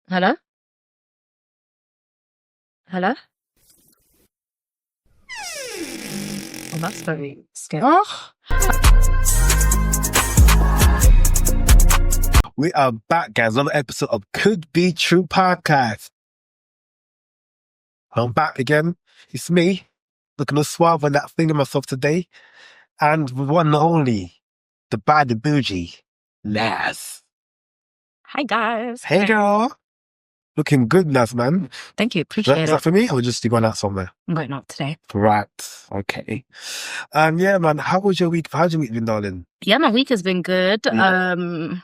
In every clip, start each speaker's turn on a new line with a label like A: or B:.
A: Hello? Hello? Oh, that's very scary.
B: Oh. We are back, guys. Another episode of Could Be True Podcast. I'm back again. It's me, looking all suave on that thing in myself today. And with one and only, the bad, the bougie, Naz.
A: Hi, guys.
B: Hey, girl. Looking good, Naz, man.
A: Thank you. Appreciate
B: Is
A: it.
B: that for me, or just you going out somewhere?
A: I'm going out today.
B: Right. Okay. Yeah, man. How was your week? How's your week been, darling?
A: Yeah, my week has been good.
B: Yeah.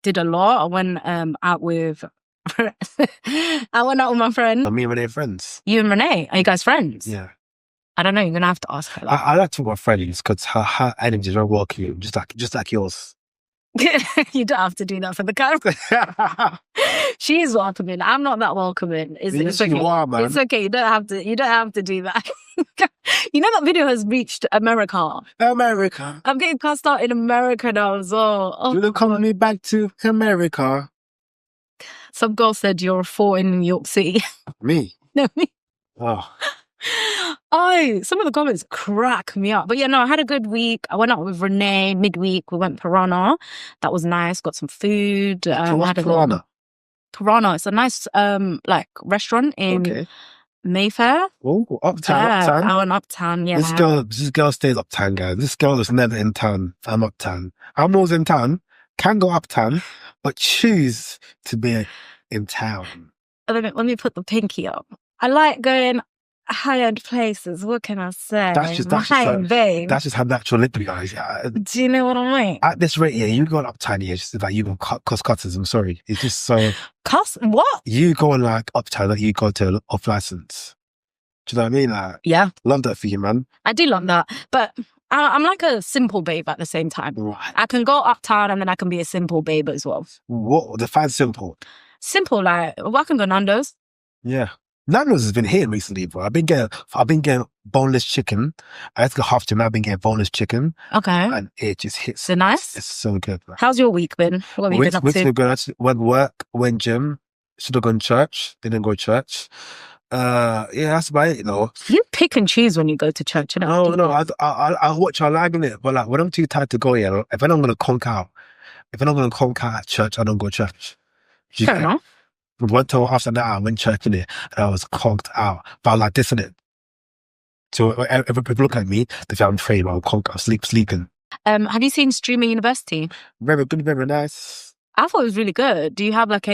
A: Did a lot. I went out with my friend.
B: Me and Renee friends.
A: You and Renee, are you guys friends?
B: Yeah.
A: I don't know. You're gonna have to ask her. That.
B: I like to talk about friends because her energy is very welcoming, just like yours.
A: You don't have to do that for the camera. She's welcoming. I'm not that welcoming. It's okay.
B: You are, man.
A: It's okay. You don't have to do that. You know that video has reached America.
B: America.
A: I'm getting cast out in America now as well. Oh,
B: You're calling me back to America.
A: some girl said you're a 4 in New York City.
B: Me?
A: No, me.
B: Oh.
A: Some of the comments crack me up. But yeah, no, I had a good week. I went out with Renee midweek. We went Piranha. That was nice. Got some food.
B: What's Piranha?
A: Piranha. It's a nice like restaurant in Mayfair.
B: Oh, uptown,
A: Yeah,
B: uptown.
A: I went uptown. Yeah.
B: This girl stays uptown, guys. This girl is never in town. I'm uptown. I'm always in town. Can go uptown, but choose to be in town.
A: Let me put the pinky up. I like going high-end places. What can I say?
B: That's just how natural it is, guys.
A: Do you know what I mean?
B: At this rate, yeah, you going uptown here, just like you go cost cutters. I'm sorry, it's just so.
A: What?
B: You going like uptown, like you go to off license. Do you know what I mean? Like,
A: Yeah,
B: love that for you, man.
A: I do love that, but I'm like a simple babe at the same time.
B: Right.
A: I can go uptown and then I can be a simple babe as well.
B: What define simple?
A: Simple, like I can go Nando's.
B: Yeah. Nando's has been hitting recently, bro. I've been getting boneless chicken. I had to go half to I've been getting boneless chicken.
A: Okay.
B: And it just hits.
A: So nice.
B: It's so good, bro.
A: How's your week been? What have you been up to?
B: Good. Went work, went gym. Should have gone church. Didn't go church. Yeah, that's about it, you know.
A: You pick and choose when you go to church, you know?
B: Oh, no, I watch our live in it, but like when I'm too tired to go here, if I'm not going to conk out at church, I don't go to church.
A: Fair enough.
B: One time after that, I went church in it and I was conked out. But I was like this in it. So if people look at me, they feel I'm trained, I'm conked out, sleeping.
A: Have you seen Streamer University?
B: Very good, very nice.
A: I thought it was really good. Do you have like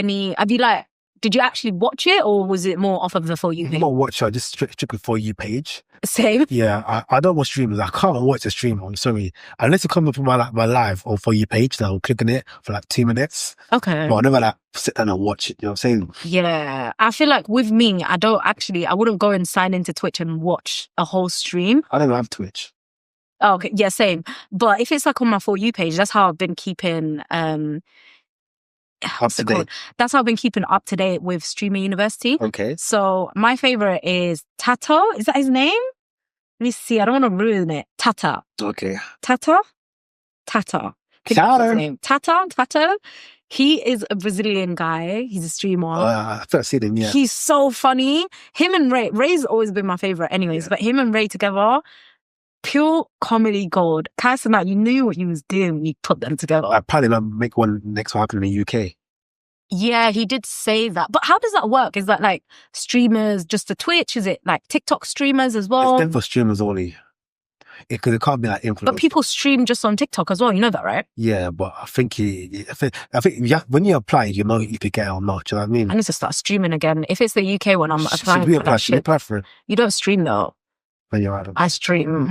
A: did you actually watch it or was it more off of the For You page?
B: I'm not watch it, just strictly For You page.
A: Same.
B: Yeah, I don't watch streamers. I can't watch a streamer, I'm sorry. Unless it comes up on my live or For You page, then I'll click on it for like 2 minutes.
A: Okay.
B: But I never like sit down and watch it, you know what I'm saying?
A: Yeah. I feel like with me, I wouldn't go and sign into Twitch and watch a whole stream.
B: I don't have Twitch.
A: Oh, okay. Yeah, same. But if it's like on my For You page, that's how I've been keeping
B: Up to date.
A: That's how I've been keeping up to date with Streamer University.
B: Okay.
A: So my favorite is Tato. Is that his name? Let me see. I don't want to ruin it. Tata.
B: Okay.
A: Tata.
B: Tato.
A: Tato. He is a Brazilian guy. He's a streamer.
B: I've not seen him yet.
A: He's so funny. Him and Ray. Ray's always been my favorite anyways, but him and Ray together, pure comedy gold. Kaisana, you knew what you was doing when you put them together.
B: I probably make one next one happen in the UK.
A: Yeah, he did say that. But how does that work? Is that like streamers just to Twitch? Is it like TikTok streamers as well?
B: It's then for streamers only. Because it can't be like influencers.
A: But people stream just on TikTok as well. You know that, right?
B: Yeah, but I think when you apply, you know if you get it or not. Do you know what I mean?
A: I need to start streaming again. If it's the UK one, I'm applying for that shit.
B: Apply for it.
A: You don't stream though.
B: But you're right.
A: I stream.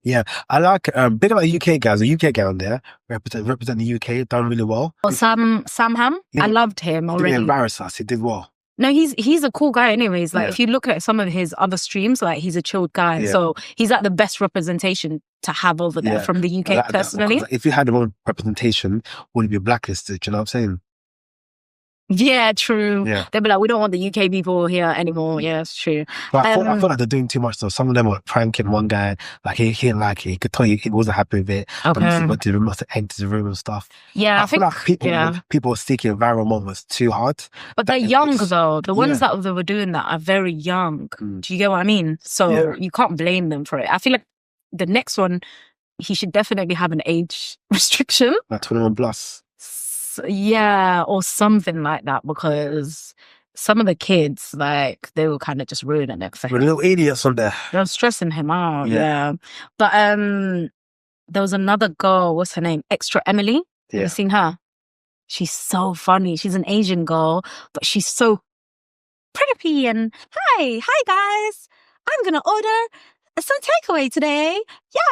B: Yeah, I like big about the UK guys. The UK guy on there represent the UK, done really well.
A: Oh, Sam Ham.
B: Yeah.
A: I loved him already.
B: He embarrassed us. He did well.
A: No, he's a cool guy anyways. Like,
B: Yeah.
A: if you look at some of his other streams, like, he's a chilled guy.
B: Yeah.
A: So he's like the best representation to have over there from the UK,
B: Like that,
A: personally.
B: because if you had the wrong representation, would it be blacklisted? Do you know what I'm saying?
A: Yeah, true.
B: Yeah.
A: They'll be like, we don't want the UK people here anymore. Yeah, it's true.
B: But I feel like they're doing too much. So some of them were pranking one guy, like he didn't like it. He could tell you he wasn't happy with it. But he went to the room, must have entered the room and stuff.
A: Yeah, I
B: feel
A: think
B: like people are seeking viral moments too hard.
A: But they're young though. The ones that were doing that are very young. Do you get what I mean? So you can't blame them for it. I feel like the next one, he should definitely have an age restriction.
B: Like 21 plus.
A: Yeah, or something like that, because some of the kids, like, they were kind of just ruining it for him.
B: With little idiots on there.
A: They're stressing him out, yeah. But there was another girl, what's her name? Extra Emily. Have you seen her? She's so funny. She's an Asian girl, but she's so pretty and, hi guys. I'm going to order some takeaway today.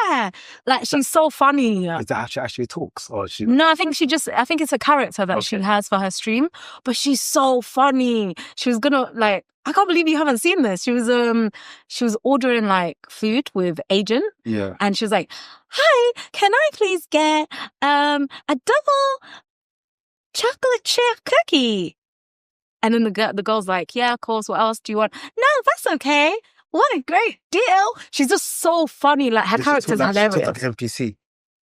A: Yeah. Like, she's so funny.
B: Is that how she actually talks? Or she...
A: No, I think it's a character that she has for her stream, but she's so funny. She was gonna, like, I can't believe you haven't seen this. She was ordering like food with agent.
B: Yeah.
A: And she was like, hi, can I please get a double chocolate chip cookie? And then the girl's like, yeah, of course. What else do you want? No, that's okay. What a great deal. She's just so funny. Like, her character's hilarious.
B: She's like an NPC.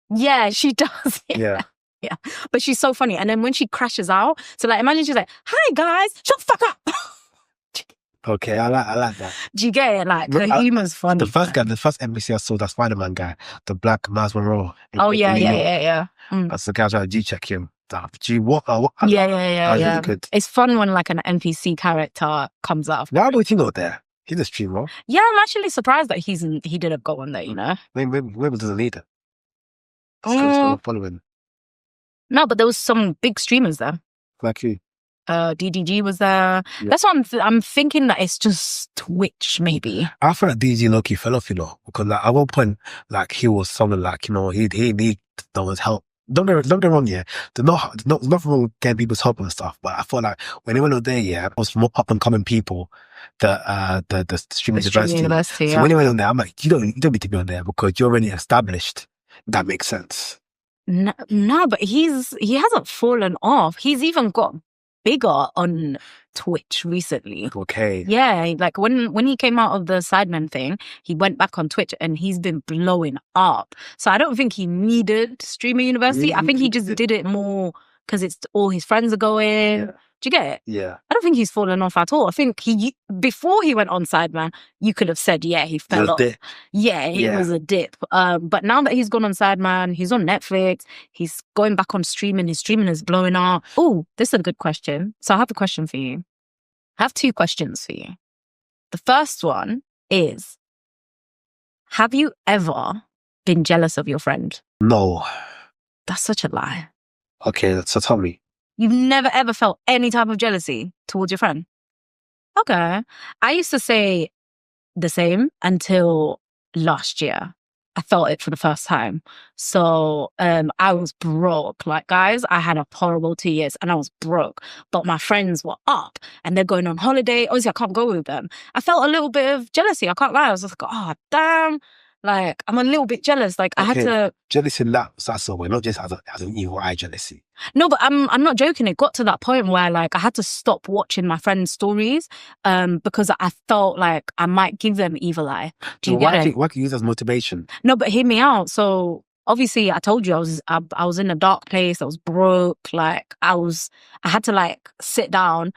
A: Yeah, she does.
B: Yeah.
A: Yeah. But she's so funny. And then when she crashes out, so like, imagine she's like, hi guys, shut the fuck up.
B: Okay, I like that.
A: Do you get it? Like, her humor's funny.
B: The first NPC I saw, that Spider-Man guy, the black Miles Monroe.
A: Yeah.
B: That's the guy trying to G-check him. What?
A: Yeah.
B: Really good.
A: It's fun when like an NPC character comes up.
B: Now we think out there. He's a streamer.
A: Yeah, I'm actually surprised that he didn't go on there, you know?
B: Maybe doesn't need it. Following.
A: No, but there was some big streamers there.
B: Like who?
A: DDG was there. Yeah. That's what I'm thinking, that it's just Twitch, maybe.
B: I feel like DDG low-key fell off, you know, because like at one point, like he was someone like, you know, he needed no one's help. Don't get wrong, yeah. There's nothing wrong with getting people's help and stuff, but I feel like when they went on there, it was more up and coming people. The streaming university. So when you went on there, I'm like, you don't need to be on there because you're already established. That makes sense.
A: No, but he hasn't fallen off. He's even got bigger on Twitch recently.
B: Okay.
A: Yeah, like when he came out of the Sidemen thing, he went back on Twitch and he's been blowing up. So I don't think he needed streaming university. I think he just did it more because it's all his friends are going. Yeah. Do you get it?
B: Yeah.
A: I don't think he's fallen off at all. I think before he went on Sideman, you could have said, yeah, he fell off. Yeah, it was a dip. But now that he's gone on Sideman, he's on Netflix, he's going back on streaming, his streaming is blowing up. Oh, this is a good question. So I have a question for you. I have 2 questions for you. The first one is, have you ever been jealous of your friend?
B: No.
A: That's such a lie.
B: Okay, so tell me.
A: You've never ever felt any type of jealousy towards your friend? Okay. I used to say the same until last year. I felt it for the first time. So I was broke. Like, guys, I had a horrible 2 years and I was broke. But my friends were up and they're going on holiday. Obviously, I can't go with them. I felt a little bit of jealousy. I can't lie. I was just like, oh, damn. Like, I'm a little bit jealous. Like, I had to...
B: Jealousy in that way, not just as an evil eye jealousy.
A: No, but I'm not joking. It got to that point where, like, I had to stop watching my friends' stories because I felt like I might give them evil eye. Do you get it?
B: Why can you use as motivation?
A: No, but hear me out. So, obviously, I told you I was in a dark place. I was broke. Like, I had to, like, sit down,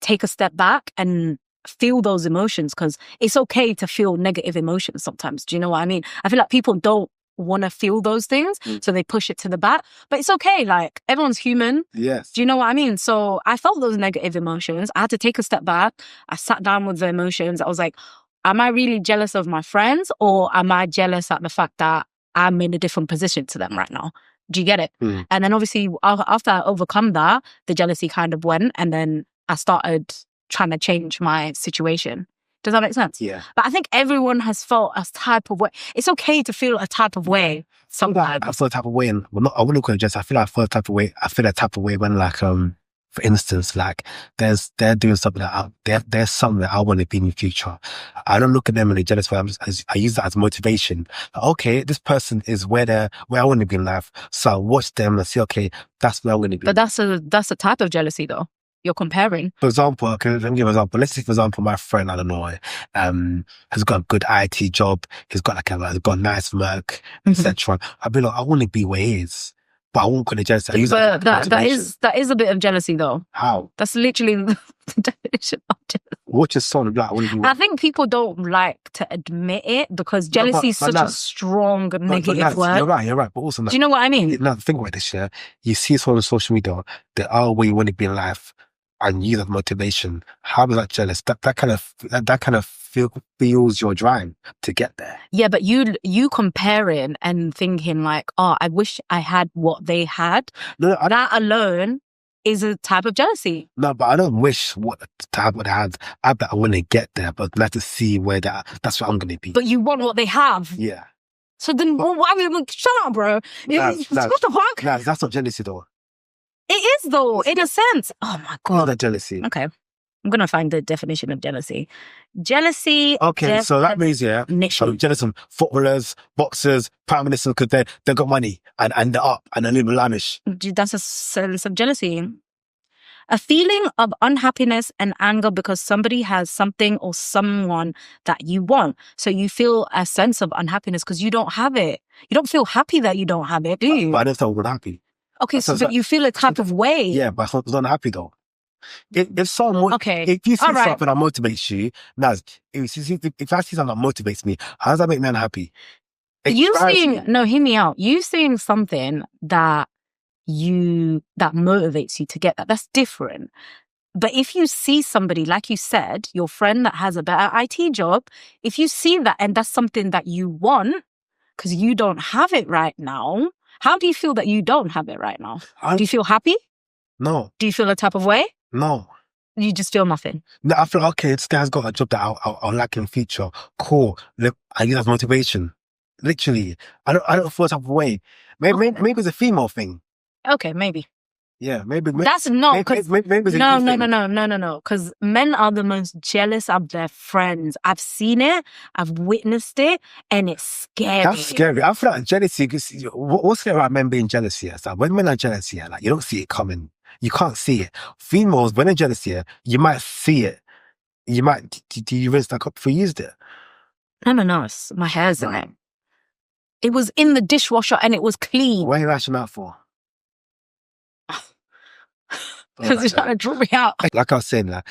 A: take a step back and feel those emotions, because it's okay to feel negative emotions sometimes. Do you know what I mean? I feel like people don't want to feel those things, so they push it to the back. But it's okay. Like, everyone's human.
B: Yes.
A: Do you know what I mean? So I felt those negative emotions. I had to take a step back. I sat down with the emotions. I was like, am I really jealous of my friends, or am I jealous at the fact that I'm in a different position to them right now? Do you get it? And then obviously after I overcome that, the jealousy kind of went, and then I started trying to change my situation. Does that make sense?
B: Yeah.
A: But I think everyone has felt a type of way. It's okay to feel a type of way sometimes.
B: I feel a type of way, and I wouldn't call it just. I feel a type of way. I feel a type of way when, like, for instance, like they're doing something that there's something that I want to be in the future. I don't look at them in a jealous way. I use that as motivation. Like, okay, this person is where I want to be in life. So I watch them and say, okay, that's where I want to be.
A: But that's a type of jealousy, though. You're comparing.
B: For example, okay, let me give an example. Let's say, for example, my friend, I don't know, has got a good IT job. He's got he's got a nice work, etc. I'd be like, I want to be where he is, but I won't go to jealousy. I use
A: But
B: that
A: that is a bit of jealousy, though.
B: How?
A: That's literally the definition of jealousy.
B: What's your son like?
A: I think people don't like to admit it because jealousy is such a strong negative word.
B: You're right. But also,
A: do you know what I mean?
B: Now, think about this, yeah. You see someone on social media, they are where you want to be in life, and use that motivation. How is that jealous? That kind of fuels your drive to get there.
A: Yeah, but you comparing and thinking like, oh, I wish I had what they had.
B: No,
A: that alone is a type of jealousy.
B: No, but I don't wish to have what they had. I want to get there, but I have to see where that's what I'm going to be.
A: But you want what they have.
B: Yeah.
A: So then, why would you shut up, bro? What the fuck?
B: Nah, that's not jealousy, though.
A: It is, though, in a sense. Oh my god.
B: Not that jealousy.
A: Okay, I'm gonna find the definition of jealousy. Jealousy.
B: Okay, so that means so jealous of footballers, boxers, prime ministers because they got money and they're up and they're living lavish.
A: That's a sense of jealousy. A feeling of unhappiness and anger because somebody has something or someone that you want. So you feel a sense of unhappiness because you don't have it. You don't feel happy that you don't have it, do you?
B: But I don't feel happy.
A: Okay, so you feel a type of way.
B: Yeah, but I'm not happy though. If you see something that motivates you, Naz, if I see something that motivates me, how does that make me unhappy?
A: Hear me out. You seeing something that motivates you to get that's different. But if you see somebody, like you said, your friend that has a better IT job, if you see that and that's something that you want because you don't have it right now, how do you feel that you don't have it right now? Do you feel happy?
B: No.
A: Do you feel a type of way?
B: No.
A: You just feel nothing?
B: No, I feel, okay, this guy's got a job that I'll like in future. Cool. Look, I use that motivation. Literally. I don't feel a type of way. Maybe it's a female thing.
A: Okay, maybe.
B: Yeah, maybe.
A: That's not because
B: no.
A: Because men are the most jealous of their friends. I've seen it, I've witnessed it, and it's scary.
B: That's scary. I feel like jealousy. What's scary about men being jealous here? So when men are jealous here, like you don't see it coming. You can't see it. Females, when they're jealous here, you might see it. You might. Do you rinse that up before you used it?
A: No. My hair's in it. It was in the dishwasher and it was clean.
B: What are you lashing out for?
A: Because he's trying to draw me out.
B: Like I was saying, like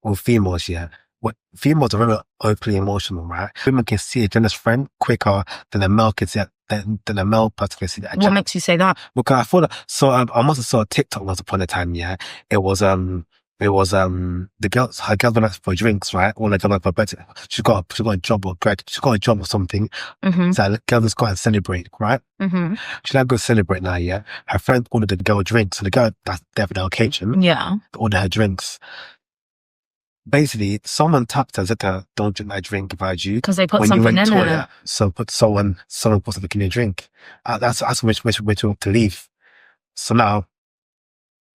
B: with females, females are very openly emotional, right? Women can see a jealous friend quicker than a male can see than a male person can see that.
A: What makes you say that?
B: Because I thought that, so I must have saw a TikTok once upon a time, It was the girls, her girls went out for drinks, right? All the girls went for better. She got a job or something.
A: Mm-hmm.
B: So the girl just go and celebrate, right?
A: Mm-hmm.
B: She now go celebrate now, Her friend ordered the girl drinks, so the girl that's there for the occasion.
A: Yeah.
B: Ordered her drinks. Basically, someone tapped her and said to her, don't drink that drink if I do.
A: Because they put something in it.
B: So someone put something in your drink. That's which to leave. So now,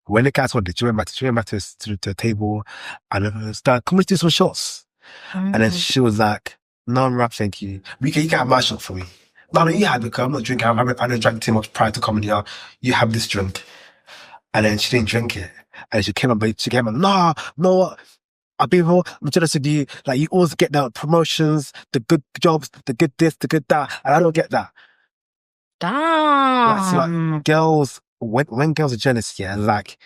B: when the guys wanted, she went back to the table and started, come, let's do some shots. And then she was like, no, I'm rap, thank you. You can have my shot for me. No, you had it, because I'm not drinking. I don't drink too much prior to coming here. You have this drink. And then she didn't drink it. And she came up, no, I'm jealous of you. Like, you always get the promotions, the good jobs, the good this, the good that. And I don't get that.
A: Damn.
B: Like girls, when girls are jealous, like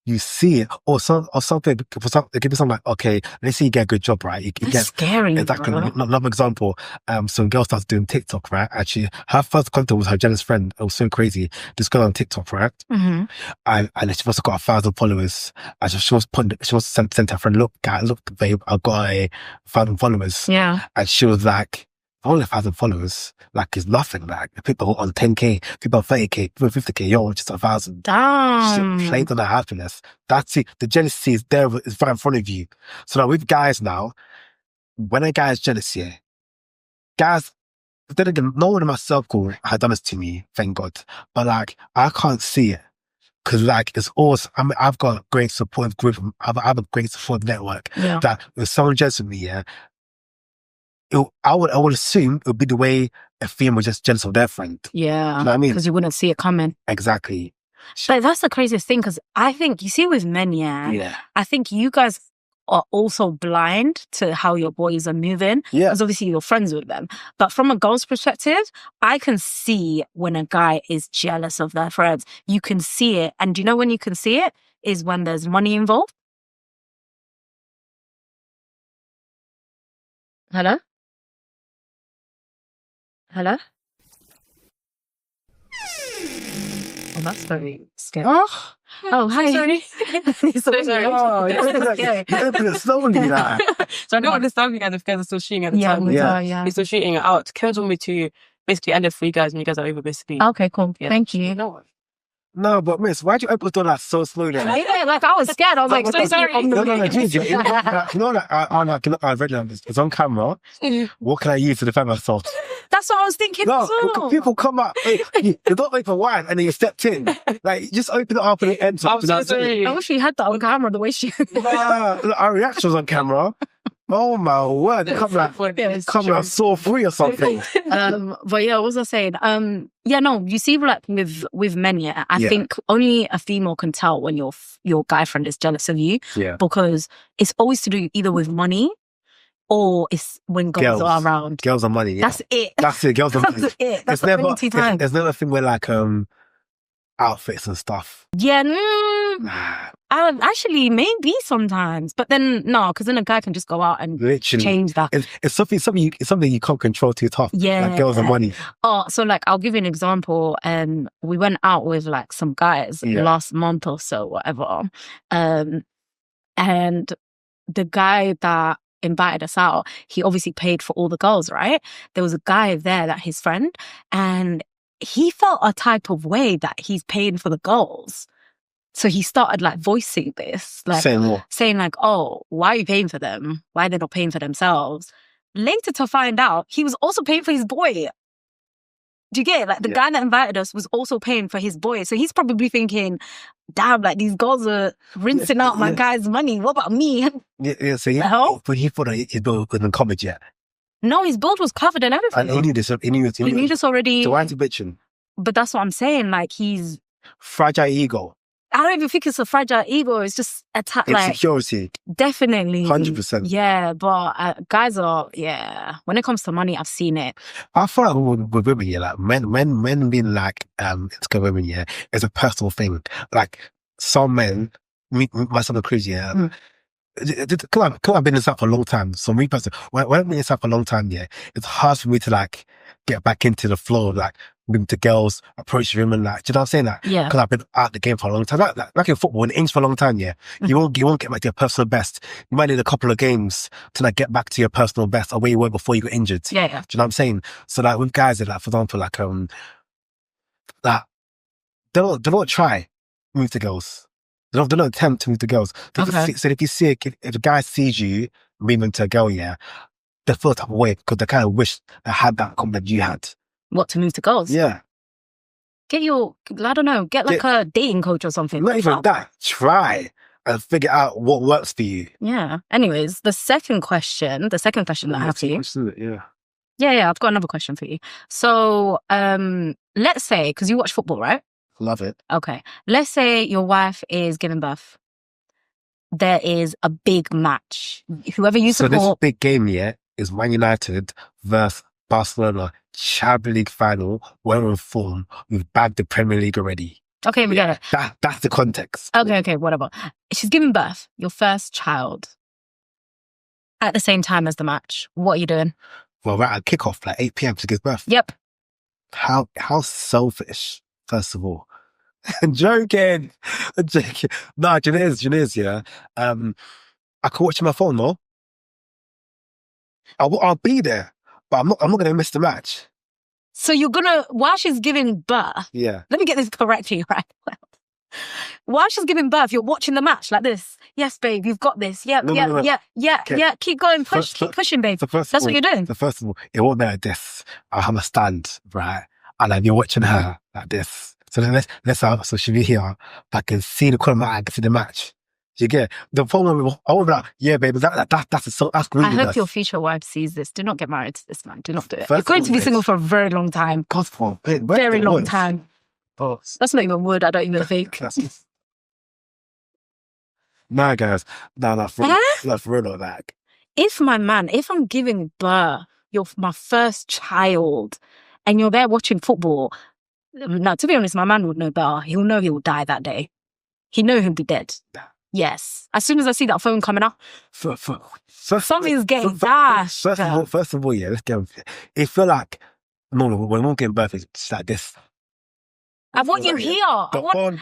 B: you see it, or something. It could be something like, okay, let's say you get a good job, right?
A: That's scary.
B: Exactly. Another example. Some girl starts doing TikTok, right? Actually, her first contact was her jealous friend. It was so crazy. This girl on TikTok, right?
A: Mm-hmm.
B: And she must have got 1,000 followers. And she was sent her friend, look, babe, I got 1,000 followers.
A: Yeah.
B: And she was like, only 1,000 followers, like, is nothing. Like, people on 10K, people on 30K, people on 50K, you're just 1,000.
A: Damn.
B: She played on her happiness. That's it. The jealousy is there, it's right in front of you. So now with guys now, when a guy is jealous, guys, then again, no one in my circle had done this to me, thank God. But like, I can't see it. Cause like, it's always, I've got a great support group, I have a great support network.
A: Yeah.
B: That if someone jealous of me, I would assume it would be the way a female was just jealous of their friend.
A: Yeah.
B: You know what I mean?
A: Because you wouldn't see it coming.
B: Exactly.
A: But that's the craziest thing, because I think, you see with men,
B: Yeah.
A: I think you guys are also blind to how your boys are moving.
B: Yeah.
A: Because obviously you're friends with them. But from a girl's perspective, I can see when a guy is jealous of their friends. You can see it. And do you know when you can see it? Is when there's money involved. Hello? Hello? Oh, that's very scary. Oh, hi.
C: Sorry.
A: So sorry.
B: Oh, you open it slowly, like.
C: So I don't understand you guys if you guys are still shooting at the time.
B: Yeah.
C: You're still shooting it out. Kim told me to basically end it for you guys when you guys are over, basically.
A: Okay, cool.
C: Yeah.
A: Thank you.
B: No, but miss, why'd you open the door like so slowly? Like,
A: Yeah, like I was scared. I was like, so sorry.
B: no, Gigi. You know, like, I read it. It's on camera. What can I use to defend myself?
A: That's what I was thinking.
B: No,
A: as well.
B: because people come up, you don't wait for wine, and then you stepped in. Like, you just open it up and it ends up.
C: I'm so sorry.
A: I wish we had that on camera, the way she...
B: Our reaction was on camera. Oh my word! Come like sore free or something.
A: But yeah, what was I saying? Yeah, no, you see, like with men, I think only a female can tell when your guy friend is jealous of you.
B: Yeah.
A: Because it's always to do either with money or it's when girls are around.
B: Girls are money. Yeah.
A: That's it.
B: That's it. Girls are money.
A: That's it. That's the only two times.
B: There's never a thing where like outfits and stuff.
A: Yeah. Actually, maybe sometimes, but then no, because then a guy can just go out and
B: Literally
A: change that.
B: It's something you can't control too tough.
A: Yeah,
B: like girls and money.
A: Oh, so like I'll give you an example. We went out with like some guys last month or so, whatever. And the guy that invited us out, he obviously paid for all the girls, right? There was a guy there that his friend, and he felt a type of way that he's paying for the girls. So he started like voicing this, like saying like, oh, why are you paying for them? Why are they not paying for themselves? Later to find out, he was also paying for his boy. Do you get it? Like the guy that invited us was also paying for his boy. So he's probably thinking, damn, like these girls are rinsing out my guy's money. What about me?
B: Yeah, but he thought that his bill wasn't covered yet.
A: No, his bill was covered and everything.
B: And he knew this already. So why is he bitching?
A: But that's what I'm saying. Like he's...
B: fragile ego.
A: I don't even think it's a fragile ego. It's just
B: insecurity.
A: Definitely.
B: 100%.
A: Yeah, but guys are, when it comes to money, I've seen it.
B: I feel like with women, like men being like, into women, is a personal thing. Like some men, myself included, I've been in this out for a long time. So me personally, when I've been in this out for a long time, it's hard for me to like get back into the flow, like moving to girls, approach women, like, do you know what I'm saying? Like, because I've been out the game for a long time. Like in football, in English for a long time, you won't get back to your personal best. You might need a couple of games to like get back to your personal best or where you were before you got injured.
A: Yeah.
B: Do you know what I'm saying? So like with guys, like for example, like like they don't try move to girls. They don't attempt to move to girls. So if you see if a guy sees you moving to a girl, they feel type of way because they kind of wish they had that compliment you had.
A: What, to move to girls?
B: Yeah.
A: Get like a dating coach or something.
B: Not even that. Try and figure out what works for you.
A: Yeah. Anyways, the second question that I have for you. Yeah, I've got another question for you. So, let's say, because you watch football, right?
B: Love it.
A: Okay. Let's say your wife is giving birth. There is a big match. Whoever you support...
B: So this big game, is Man United versus Barcelona Champions League final. We're in form. We've bagged the Premier League already.
A: Okay, we get it.
B: That's the context.
A: Okay, whatever. She's giving birth, your first child, at the same time as the match. What are you doing?
B: Well, we're at kickoff, like 8 p.m. to give birth.
A: Yep.
B: How selfish, first of all. I'm joking. No, it is, yeah. I could watch my phone, no? I'll be there, but I'm not going to miss the match.
A: So you're gonna, while she's giving birth, let me get this correctly, right? While she's giving birth, you're watching the match like this. Yes, babe, you've got this. Yeah. Keep going, keep pushing, babe. That's what you're doing.
B: So first of all, it won't be like this. I'll have a stand, right? And then you're watching her like this. So then so she'll be here, but I can see the corner of my eye, I can see the match. You get the problem. I won't be like, yeah, baby, that's really
A: I hope your future wife sees this. Do not get married to this man. Do not do it. You're going to be single for a very long time.
B: God,
A: very long time.
B: Oh,
A: That's not even wood, I don't even think.
B: nah, guys. Nah, for real, like.
A: If I'm giving birth, you're my first child, and you're there watching football, now, to be honest, my man would know better. He'll know he will die that day. He know he'll be dead. Yes. As soon as I see that phone coming up, something's getting dashed.
B: First of all, yeah, let's get it. Feel like, no, when we're getting birth, it's like this.
A: I want you here. I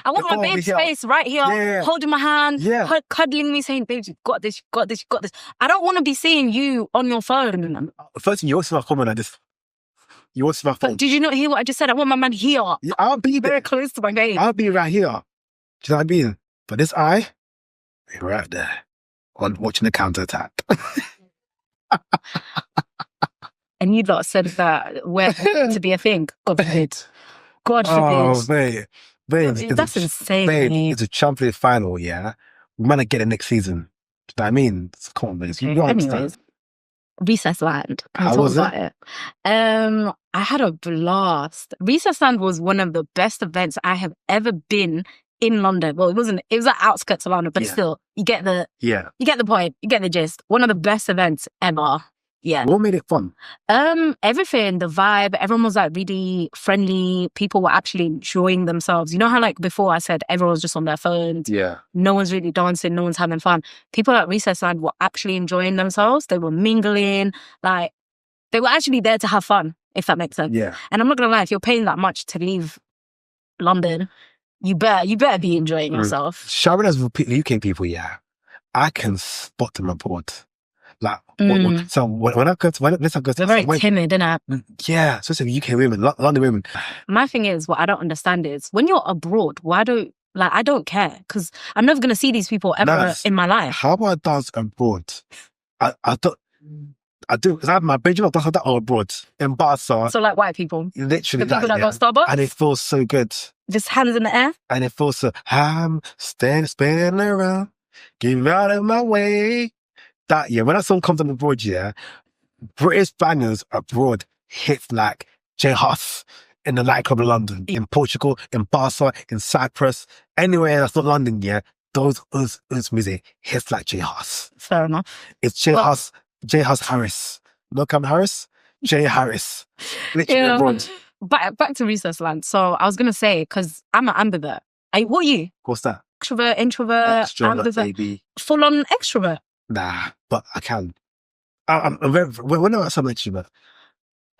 A: want my babe's face right here, holding my hand, cuddling me, saying, "Babe, you've got this, you've got this, you've got this." I don't want to be seeing you on your phone.
B: First thing, you always see my comment like this. You always see my phone.
A: But did you not hear what I just said? I want my man here.
B: Yeah, I'll be
A: very close to my babe.
B: I'll be right here. Do you know what I mean? But this eye, you're right there, on watching the counterattack.
A: And you lot said that where to be a thing. God forbid. God forbid.
B: Oh, babe,
A: that's insane.
B: Babe, it's a Champions League final, yeah? We might not get it next season. Do you know what I mean? Come on, babe. You
A: Anyways, Recess Land.
B: How was it?
A: I had a blast. Recess Land was one of the best events I have ever been in London. Well, it wasn't. It was at outskirts of London, but still, you get the point. You get the gist. One of the best events ever. Yeah.
B: What made it fun?
A: Everything, the vibe, everyone was like really friendly. People were actually enjoying themselves. You know how like before I said everyone was just on their phones.
B: Yeah.
A: No one's really dancing. No one's having fun. People at Recess Land were actually enjoying themselves. They were mingling. Like they were actually there to have fun, if that makes sense.
B: Yeah.
A: And I'm not gonna lie, if you're paying that much to leave London, you better be enjoying yourself.
B: Shouting as UK people, yeah, I can spot them abroad. Like, so when I go to,
A: they're very timid, innit?
B: Yeah, especially UK women, London women.
A: My thing is, what I don't understand is, when you're abroad, I don't care, because I'm never going to see these people ever in my life.
B: How about I dance abroad? I do, because I have my Benjamin dance like that abroad, in Barca.
A: So like white people?
B: Literally
A: the people that go to Starbucks?
B: And it feels so good.
A: Just hands in the air?
B: And it feels so, I'm spinning around, get out of my way. That, yeah, when that song comes on abroad, yeah, British bangers abroad hits like J Huss in the nightclub in London, in Portugal, in Barca, in Cyprus, anywhere that's not London, yeah, those music hits like J Huss.
A: Fair enough.
B: It's J Huss Harris. No Cameron Harris? J Harris. Literally abroad.
A: Back to Recess Land. So I was going to say, because I'm an ambivert. What are you?
B: What's that?
A: Extrovert, introvert,
B: Extrovert,
A: ambivert.
B: baby.
A: Full on extrovert.
B: Nah, but I can. I'm very. When I was an extrovert.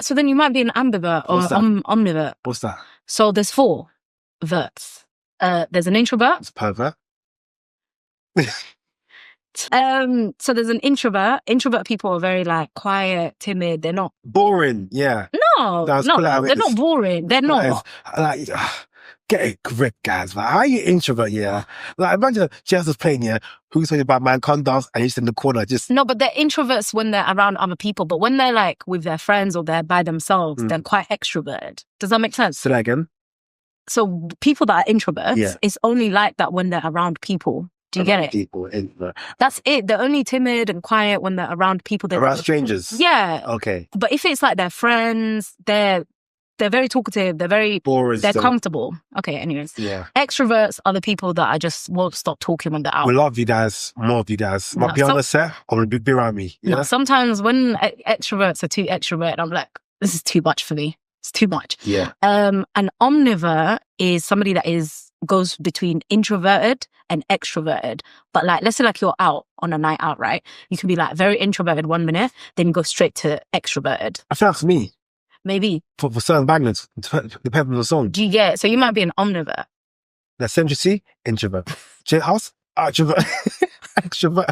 A: So then you might be an ambivert or omnivert.
B: What's that?
A: So there's 4 verts. There's an introvert.
B: It's pervert.
A: So there's an introvert. Introvert people are very like quiet, timid. They're not
B: boring. Yeah.
A: No, they're not boring. They're not.
B: Like, get a grip, guys. Like, how are you introvert? Yeah. Like, imagine Jess was playing, yeah, who's talking about man condoms and he's in the corner just.
A: No, but they're introverts when they're around other people. But when they're like with their friends or they're by themselves, they're quite extroverted. Does that make sense?
B: Say that again.
A: So people that are introverts, it's only like that when they're around people. Do you get it?
B: People,
A: that's it. They're only timid and quiet when they're around people.
B: Around strangers?
A: Yeah.
B: Okay.
A: But if it's like their friends, they're very talkative. They're very
B: boring.
A: They're comfortable. Okay, anyways.
B: Yeah.
A: Extroverts are the people that I just won't stop talking when they're out.
B: We love you guys. More of you guys. Might be on the set or be around me.
A: No, sometimes when extroverts are too extrovert, I'm like, this is too much for me. It's too much.
B: Yeah.
A: An omnivore is somebody that goes between introverted and extroverted. But like, let's say like you're out on a night out, right? You can be like very introverted 1 minute, then you go straight to extroverted.
B: I feel that's me.
A: Maybe.
B: For certain magnets, depending on the song.
A: Do you get it? So you might be an omnivore.
B: That's Century, introvert. J House, extrovert. Extrovert.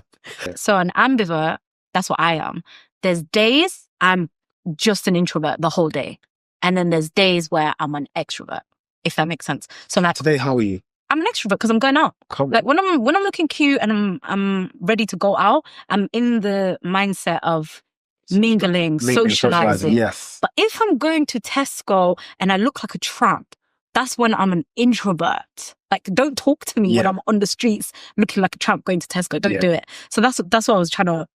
A: So an ambivert, that's what I am. There's days I'm just an introvert the whole day. And then there's days where I'm an extrovert, if that makes sense. So like
B: today, how are you?
A: I'm an extrovert because I'm going out. Like when I'm looking cute and I'm ready to go out, I'm in the mindset of mingling, socializing.
B: Yes.
A: But if I'm going to Tesco and I look like a tramp, that's when I'm an introvert. Like, don't talk to me when I'm on the streets looking like a tramp going to Tesco. Don't do it. So that's what I was trying to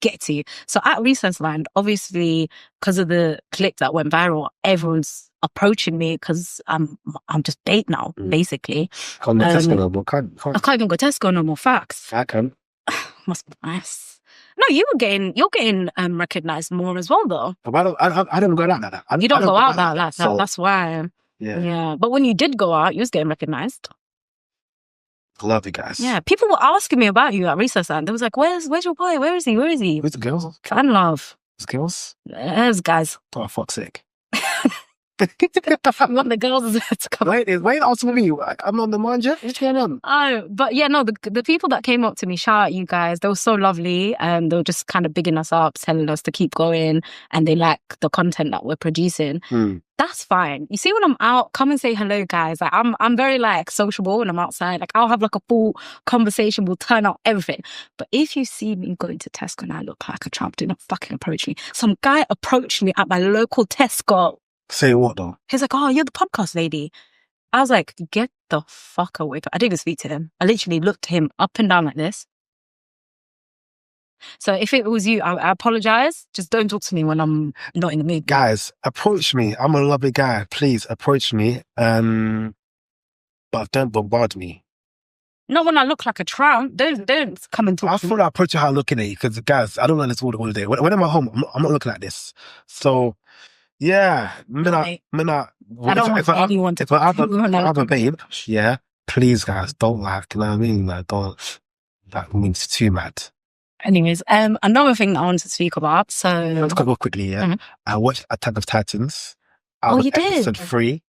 A: get to. So at Recess Land, obviously, because of the clip that went viral, everyone's approaching me because I'm just bait now, basically.
B: Can't go Tesco no more. Can't.
A: I can't even go Tesco no more. Facts.
B: I can.
A: Must be nice. No, you're getting recognized more as well, though.
B: I don't go out like that.
A: You don't go out like that.
B: So,
A: That's why.
B: yeah.
A: Yeah. But when you did go out, you was getting recognized.
B: Love you guys.
A: Yeah. People were asking me about you at recess, and they was like, "Where's your boy? Where is he? Where is he?"
B: Who's the girls?
A: Fan love.
B: Who's the girls?
A: There's guys.
B: Oh, fuck's sake.
A: You want the girls to come.
B: Wait, asking me. I'm not the manager. What's going on?
A: Oh, but yeah, no, the people that came up to me, shout out you guys. They were so lovely. They were just kind of bigging us up, telling us to keep going, and they like the content that we're producing. That's fine. You see, when I'm out, come and say hello, guys. Like I'm very like sociable when I'm outside. Like I'll have like a full conversation. We'll turn out everything. But if you see me going to Tesco and I look like a tramp, do not fucking approach me. Some guy approached me at my local Tesco.
B: Say what though?
A: He's like, "Oh, you're the podcast lady." I was like, "Get the fuck away." I didn't even speak to him. I literally looked him up and down like this. So if it was you, I apologize. Just don't talk to me when I'm not in the mood.
B: Guys, approach me. I'm a lovely guy. Please approach me. But don't bombard me.
A: Not when I look like a tramp. Don't come and talk
B: I
A: to me.
B: feel like approaching how I'm looking at you because, guys, I don't like this all day. When I'm at home, I'm not looking like this. So, yeah.
A: I don't want anyone to
B: If I have
A: talk
B: a babe, yeah, please, guys, don't like, you know what I mean? Like, don't, that means too mad.
A: Anyways, another thing that I wanted to speak about. So
B: Let's go quickly, yeah. I watched Attack of Titans.
A: You did?
B: Episode 3.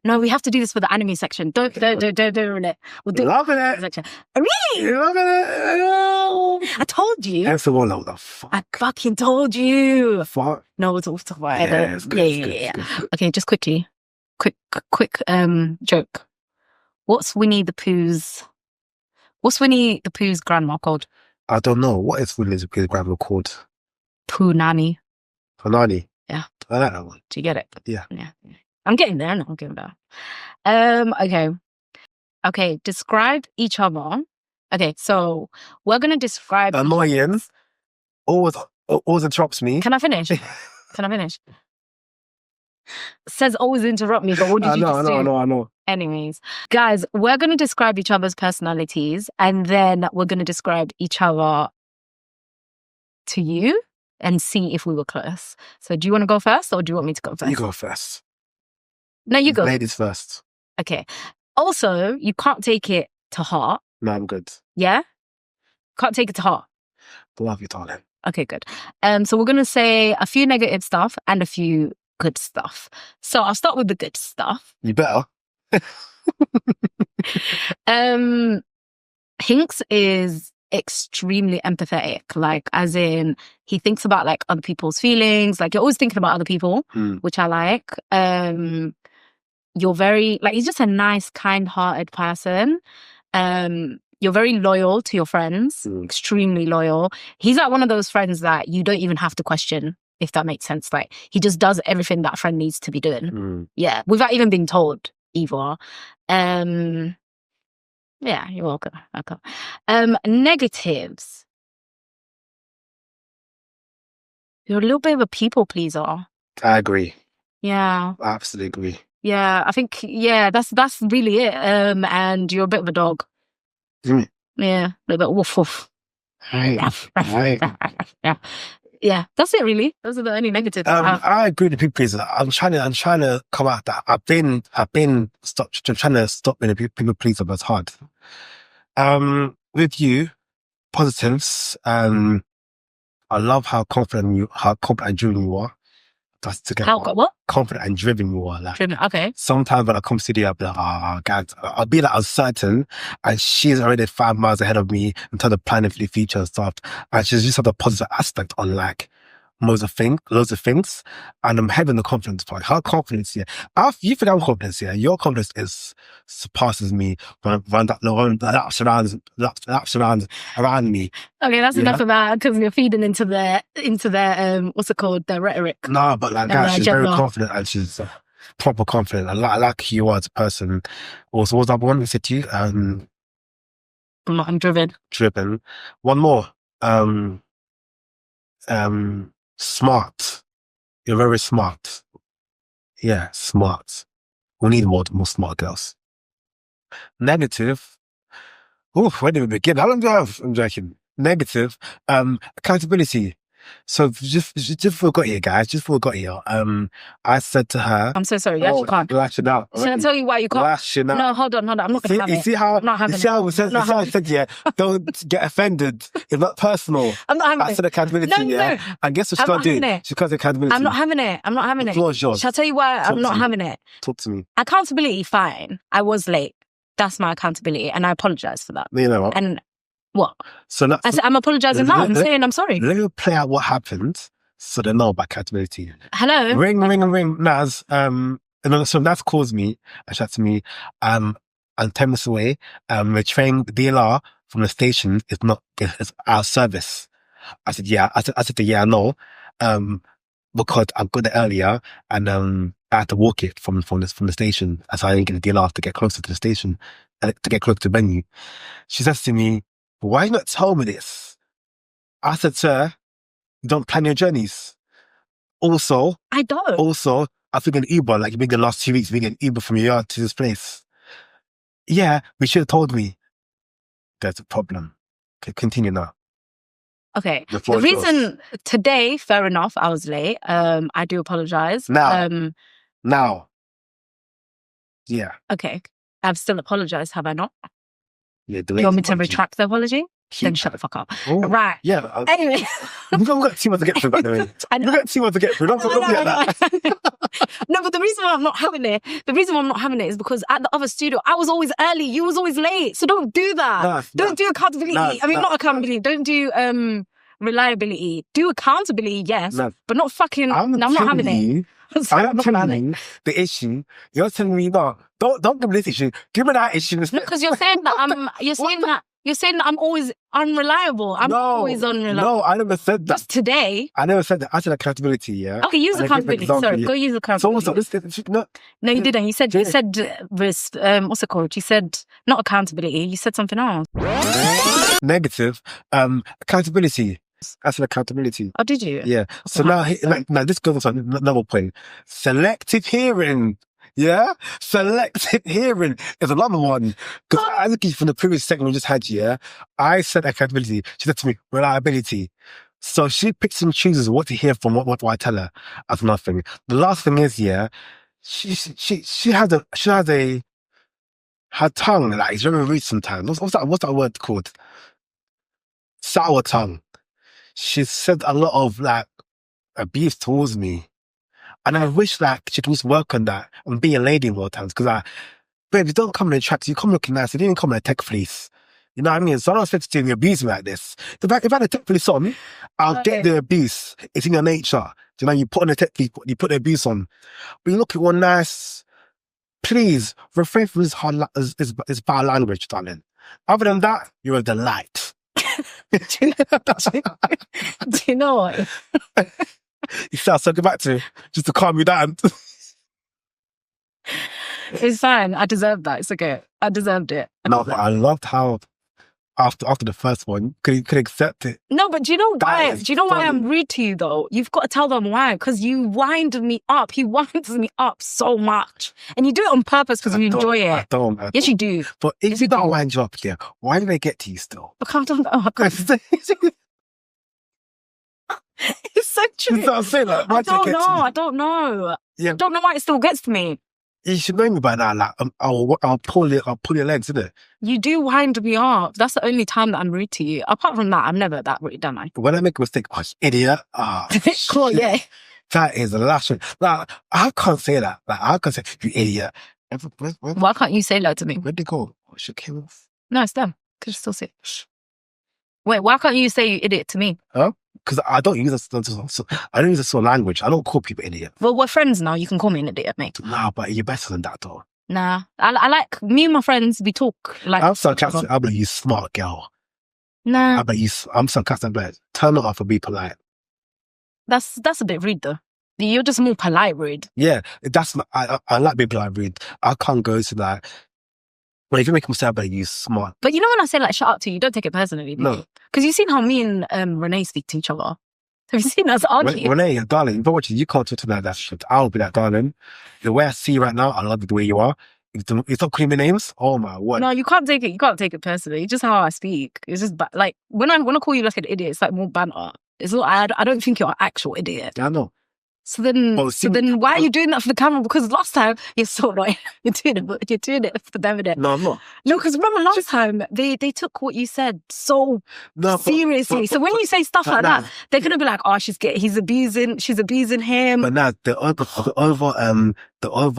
A: No, we have to do this for the anime section. Don't ruin it. We'll do
B: Loving
A: the
B: it.
A: section. Really?
B: Loving it.
A: I told you.
B: Episode 1, like, what the fuck?
A: I fucking told you.
B: Fuck.
A: No, we'll talk about it.
B: Yeah, it's good,
A: Yeah.
B: it's good.
A: Okay, just quickly. Quick joke. What's Winnie the Pooh's grandma called?
B: I don't know. What is Winnie the Pooh's grandma called?
A: Pooh Nanny.
B: Hanani.
A: Yeah.
B: I like that one.
A: Do you get it?
B: Yeah.
A: I'm getting there. No, I'm getting there. Okay. Describe each other. Okay, so we're gonna describe.
B: Annoying. Always interrupts me.
A: Can I finish? Says always interrupt me, but what did you just do?
B: I know.
A: Anyways, guys, we're going to describe each other's personalities and then we're going to describe each other to you and see if we were close. So do you want to go first or do you want me to go first?
B: You go first.
A: No, you go.
B: Ladies first.
A: Okay. Also, you can't take it to heart.
B: No, I'm good.
A: Yeah? Can't take it to heart.
B: Love you, darling.
A: Okay, good. So we're going to say a few negative stuff and a few good stuff. So I'll start with the good stuff.
B: You better.
A: Hinks is extremely empathetic, like as in he thinks about like other people's feelings, like you're always thinking about other people, which I like. You're very like he's just a nice, kind-hearted person. You're very loyal to your friends, extremely loyal. He's like one of those friends that you don't even have to question, if that makes sense. Like he just does everything that friend needs to be doing. Yeah, without even being told either. Yeah, you're welcome. Negatives. You're a little bit of a people pleaser.
B: I agree.
A: Yeah.
B: I absolutely agree.
A: Yeah, I think that's really it. And you're a bit of a dog. Yeah, a little bit woof woof.
B: Right.
A: Yeah, that's it really. Those are the only negatives.
B: I agree with the people pleaser. I'm trying to come out that I've been trying to stop being a people pleaser, but it's hard. With you, positives. I love how confident and driven you are. That's to get
A: what?
B: Confident and driven you are. Like,
A: driven. Okay.
B: Sometimes when I come to you, I'll be like, God, I'll be like uncertain, and she's already 5 miles ahead of me in terms of planning for the future and stuff. And she's just have a positive aspect on like loads of things, and I'm having the confidence part. Her confidence, yeah. You think I'm confident, yeah. Your confidence surpasses me when laps around me.
A: Okay, that's enough of that because you're feeding into their what's it called, their rhetoric.
B: No, but like that, she's very confident and she's proper confident. I like who you are as a person. Also, what's that one we said to you?
A: I'm driven.
B: Driven. One more. Smart. You're very smart. Yeah, smart. We need more smart girls. Negative. Oh, where do we begin? How long do I have? I'm joking. Negative. Accountability. So just before we got here, guys, just before we got here, I said to her,
A: I'm so sorry. You actually can't.
B: lashing out.
A: Should I tell you why you can't?
B: Lashing out.
A: No, hold on. I'm not going to have
B: You
A: it.
B: see how,
A: I'm not having
B: you see how,
A: it.
B: we said,
A: Not
B: you see how I
A: having
B: said, yeah, don't get offended. It's not personal.
A: I'm not having
B: I said accountability,
A: No.
B: yeah. And guess what
A: I'm
B: she's
A: not
B: going to
A: having
B: do?
A: it.
B: She's going to accountability.
A: I'm not having it. I'm not having
B: The
A: it.
B: floor is yours.
A: Shall I tell you why
B: Talk
A: I'm
B: to
A: not
B: me.
A: having it?
B: Talk to me.
A: Accountability, fine. I was late. That's my accountability, and I apologize for that.
B: You know what?
A: And what?
B: So that's,
A: I said, I'm apologizing now. I'm saying I'm sorry.
B: let me play out what happened so they know about accountability.
A: Hello?
B: Ring. Naz, and then, so Naz calls me and said to me, I'm 10 minutes away. The train, the DLR from the station is not, it's our service. I said, yeah. I said, yeah, I know. Because I got there earlier and, I had to walk it from the station. So I didn't get the DLR to get closer to the station, to get closer to the venue. She says to me, why you not tell me this? I said, sir, you don't plan your journeys. Also,
A: I don't.
B: I think an Uber, like you've been the last 2 weeks, being an Uber from your yard to this place. Yeah, we should have told me. There's a problem. Okay, continue now.
A: Okay.
B: The
A: The
B: floor is
A: reason today, fair enough, I was late. I do apologize.
B: Now. Now. Yeah.
A: Okay. I've still apologized, have I not?
B: Yeah.
A: Do you want me to retract the apology? Then shut the fuck up.
B: Oh,
A: Right.
B: yeah.
A: Anyway.
B: We've got 2 months to get through, by the way. We've got 2 months to get through. Don't forget that.
A: No, but the reason why I'm not having it is because at the other studio, I was always early. You was always late. So don't do that. Don't do accountability. Not accountability. Don't do reliability. Do accountability, yes. But not fucking... I'm not having it.
B: I'm not telling you the issue. You're telling me, no, don't give me this issue. Give me that issue.
A: No, because you're saying that you're saying that I'm always unreliable. I'm always unreliable.
B: No, I never said that.
A: Just today.
B: I never said that. I said accountability, yeah.
A: Okay, use accountability. Sorry, go use accountability.
B: No,
A: you didn't. You said what's it called? You said not accountability. You said something else.
B: Negative. Accountability. I said accountability.
A: Oh, did you?
B: Yeah. So now this goes on to another point. Selective hearing. Yeah? Selective hearing is another one. Because I look from the previous segment we just had, yeah, I said accountability. She said to me, reliability. So she picks and chooses what to hear from what I tell her as nothing. The last thing is, yeah, she has her tongue, like, it's very rude sometimes. What's that word called? Sour tongue. She said a lot of, like, abuse towards me. And I wish, like, she could just work on that and be a lady more times. Because, babe, you don't come in the tracks, you come looking nice, you didn't come in a tech fleece. You know what I mean? So I'm not expected to abuse me like this. If I had a tech fleece on, I'll get the abuse. It's in your nature. You know, you put on a tech fleece, you put the abuse on. But you look at one nice, please, refrain from this foul language, darling. Other than that, you're a delight.
A: Do you know what?
B: You said I'll circle back to just to calm you down.
A: It's fine. I deserved that. It's okay. I deserved it.
B: No, but I loved how after the first one, could accept it.
A: No, but do you know why?
B: Do
A: you know why I'm rude to you though? You've got to tell them why. Because you wind me up. He winds me up so much. And you do it on purpose because you enjoy it.
B: I don't.
A: Yes, you do.
B: But if you don't wind you up, yeah, why do they get to you still?
A: I don't know. It's so true.
B: You know what I'm saying? Like,
A: I don't know.
B: Yeah.
A: I don't know why it still gets to me.
B: You should know me by now. Like, I'll pull your legs, innit?
A: You do wind me up. That's the only time that I'm rude to you. Apart from that, I'm never that rude, am I?
B: But when I make a mistake, idiot.
A: Cool, yeah.
B: That is the last one. Like, I can't say that. Like, I can't say, you idiot.
A: Why can't you say that to me?
B: Where'd they go? Oh, she came off.
A: No, it's them. Could you still say it? Wait, why can't you say you idiot to me?
B: Huh? Because I don't use this sort of language. I don't call people idiot.
A: Well, we're friends now. You can call me an idiot, mate.
B: Nah, but you're better than that, though.
A: Nah. I like, me and my friends, we talk like...
B: I'm sarcastic. I'll be you smart girl.
A: Nah.
B: I'm sarcastic, but turn it off and be polite.
A: That's a bit rude, though. You're just more polite rude.
B: Yeah, I like being polite rude. I can't go to that. Well, if you make a mistake, you smart.
A: But you know when I say like shut up to you, don't take it personally.
B: No.
A: Because you've seen how me and Renee speak to each other. Have you seen us argue?
B: Renee, darling, if I watch you can't talk to me like that shit. I'll be like, darling, the way I see you right now, I love you the way you are. It's not calling me names. Oh my word.
A: No, you can't take it. You can't take it personally. It's just how I speak. It's just like when I call you like an idiot, it's like more banter. It's not. I don't think you're an actual idiot.
B: Yeah, I know.
A: So then, why are you doing that for the camera? Because last time you're so annoying. You're doing it for them.
B: No, I'm not.
A: No, because remember last time they took what you said so seriously. So when you say stuff like that, they're gonna be like, "Oh, she's abusing him."
B: But now they over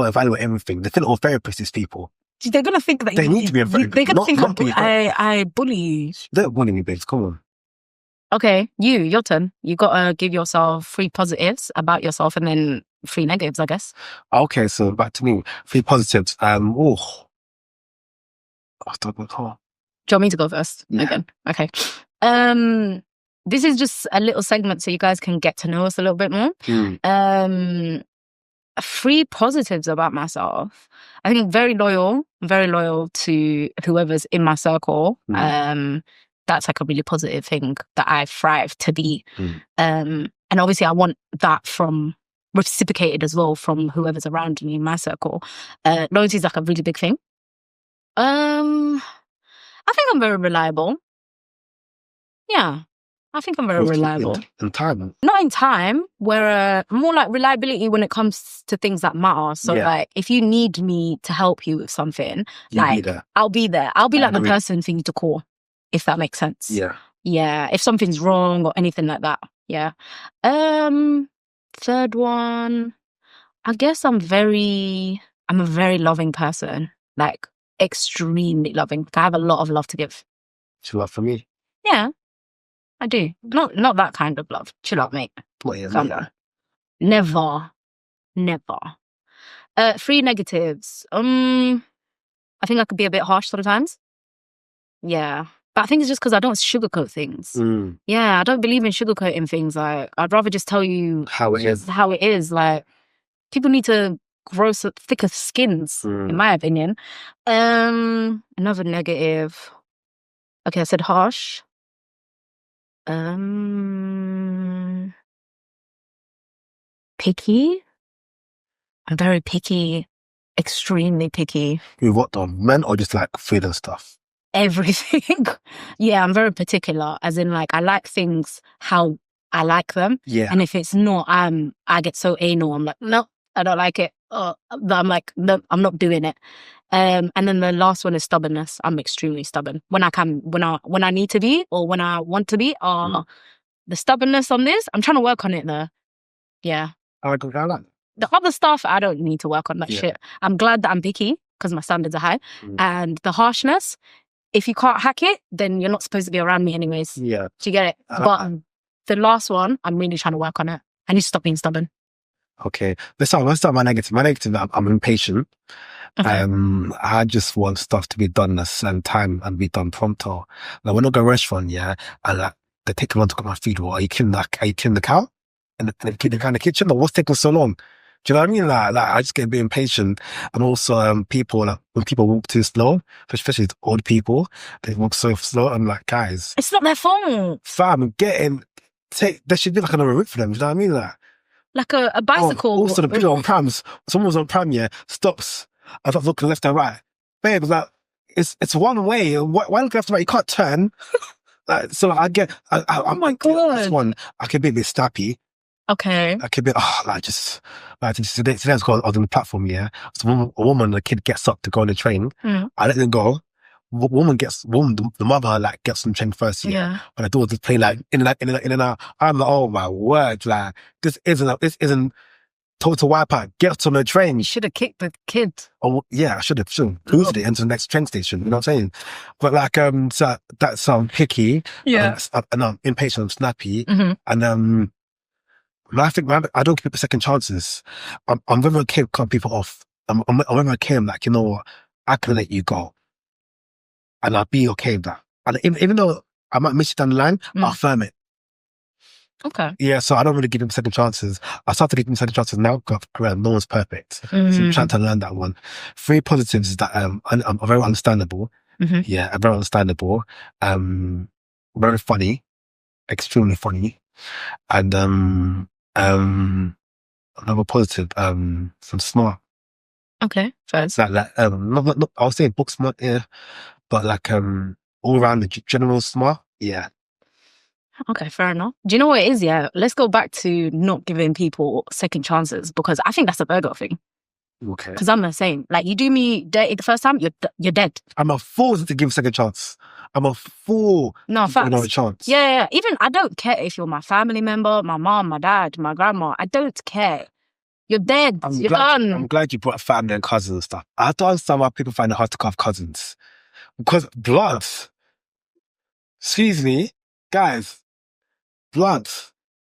B: evaluate everything. They think all therapists is people.
A: They're gonna think that
B: they need to be a therapist.
A: They're gonna think I bully you.
B: Don't bully me, babes. Come on.
A: Okay, your turn. You gotta give yourself 3 positives about yourself and then 3 negatives, I guess.
B: Okay, so back to me. 3 positives.
A: Do you want me to go first?
B: Yeah.
A: Again? Okay. This is just a little segment so you guys can get to know us a little bit more. 3 positives about myself. I think very loyal to whoever's in my circle. That's like a really positive thing that I thrive to be. And obviously I want that reciprocated as well from whoever's around me in my circle. Loyalty is like a really big thing. I think I'm very reliable. Yeah, I think I'm very reliable.
B: In time?
A: Not in time, where more like reliability when it comes to things that matter. So like if you need me to help you with something, I'll be there. I'll be like the person for you to call. If that makes sense.
B: Yeah.
A: Yeah. If something's wrong or anything like that. Yeah. Third one, I guess I'm a very loving person. Like extremely loving. I have a lot of love to give.
B: Chill out for me.
A: Yeah, I do. Not that kind of love. Chill out, mate.
B: What is
A: it? Never. 3 negatives. I think I could be a bit harsh sometimes. Yeah. But I think it's just because I don't sugarcoat things. Yeah, I don't believe in sugarcoating things. Like, I'd rather just tell you
B: how it is.
A: Like, people need to grow thicker skins, in my opinion. Another negative. Okay, I said harsh. Picky. I'm very picky. Extremely picky.
B: With what though? Men or just like food and stuff?
A: Everything. Yeah, I'm very particular, as in like I like things how I like them.
B: Yeah.
A: And if it's not, I get so anal. I'm like, no, I don't like it. I'm like, no, I'm not doing it. And then the last one is stubbornness. I'm extremely stubborn when I need to be or when I want to be. The stubbornness on this, I'm trying to work on it though. Yeah.
B: I like that.
A: The other stuff, I don't need to work on that shit. I'm glad that I'm picky because my standards are high. And the harshness, if you can't hack it, then you're not supposed to be around me anyways.
B: Yeah.
A: Do you get it? But the last one, I'm really trying to work on it. I need to stop being stubborn.
B: Okay. Let's start my negative. My negative, I'm impatient. Okay. I just want stuff to be done at a certain time and be done pronto. Like when I go to a restaurant, and like they take long to cook my food. Well, are you killing the cow? And the cow in the kitchen? Or what's taking so long? Do you know what I mean? Like I just get a bit impatient. And also, when people walk too slow, especially old people, they walk so slow. I'm like, guys,
A: it's not their fault.
B: Fam, there should be like another route for them. Do you know what I mean?
A: Like a bicycle.
B: Also, the people on prams. Someone was on pram, stops. I thought looking left and right. Babe, like it's one way. Why look left and right? You can't turn. So I get. Oh my god! This one I can be a bit snappy.
A: Okay.
B: I could be, today I was on the platform, So a woman and a kid gets up to go on the train. I let them go. The mother like gets on the train first, But the daughter just play like in and out. I'm like, oh my word, like this isn't total wipeout. Get on the train.
A: You should have kicked the kid.
B: Oh yeah, I should have boosted it into the next train station. You know what I'm saying? But like so that's picky.
A: Yeah.
B: And I'm impatient, I'm snappy. And I think I don't give people second chances. I'm very okay with cutting people off. I'm very okay with like, you know what, I can let you go. And I'll be okay with that. And even though I might miss you down the line, I'll firm it.
A: Okay.
B: Yeah, so I don't really give them second chances. I started giving second chances now because no one's perfect. So I'm trying to learn that one. 3 positives is that I'm very understandable. Yeah, I'm very understandable. Very funny. Extremely funny. And another positive, some smart.
A: Okay, first.
B: Not, I was saying book smart, yeah, but like all around the general smart, yeah.
A: Okay, fair enough. Do you know what it is? Yeah, let's go back to not giving people second chances, because I think that's a Virgo thing.
B: Okay.
A: Because I'm the same. Like, you do me dirty the first time, you're dead.
B: I'm a fool to give a second chance. I'm a fool.
A: No,
B: to give another
A: facts.
B: chance.
A: Yeah. Even I don't care if you're my family member, my mom, my dad, my grandma. I don't care. You're dead. You're done.
B: I'm glad you brought family and cousins and stuff. I don't understand why people find it hard to cut off cousins. Because blood. Excuse me, guys. Blood.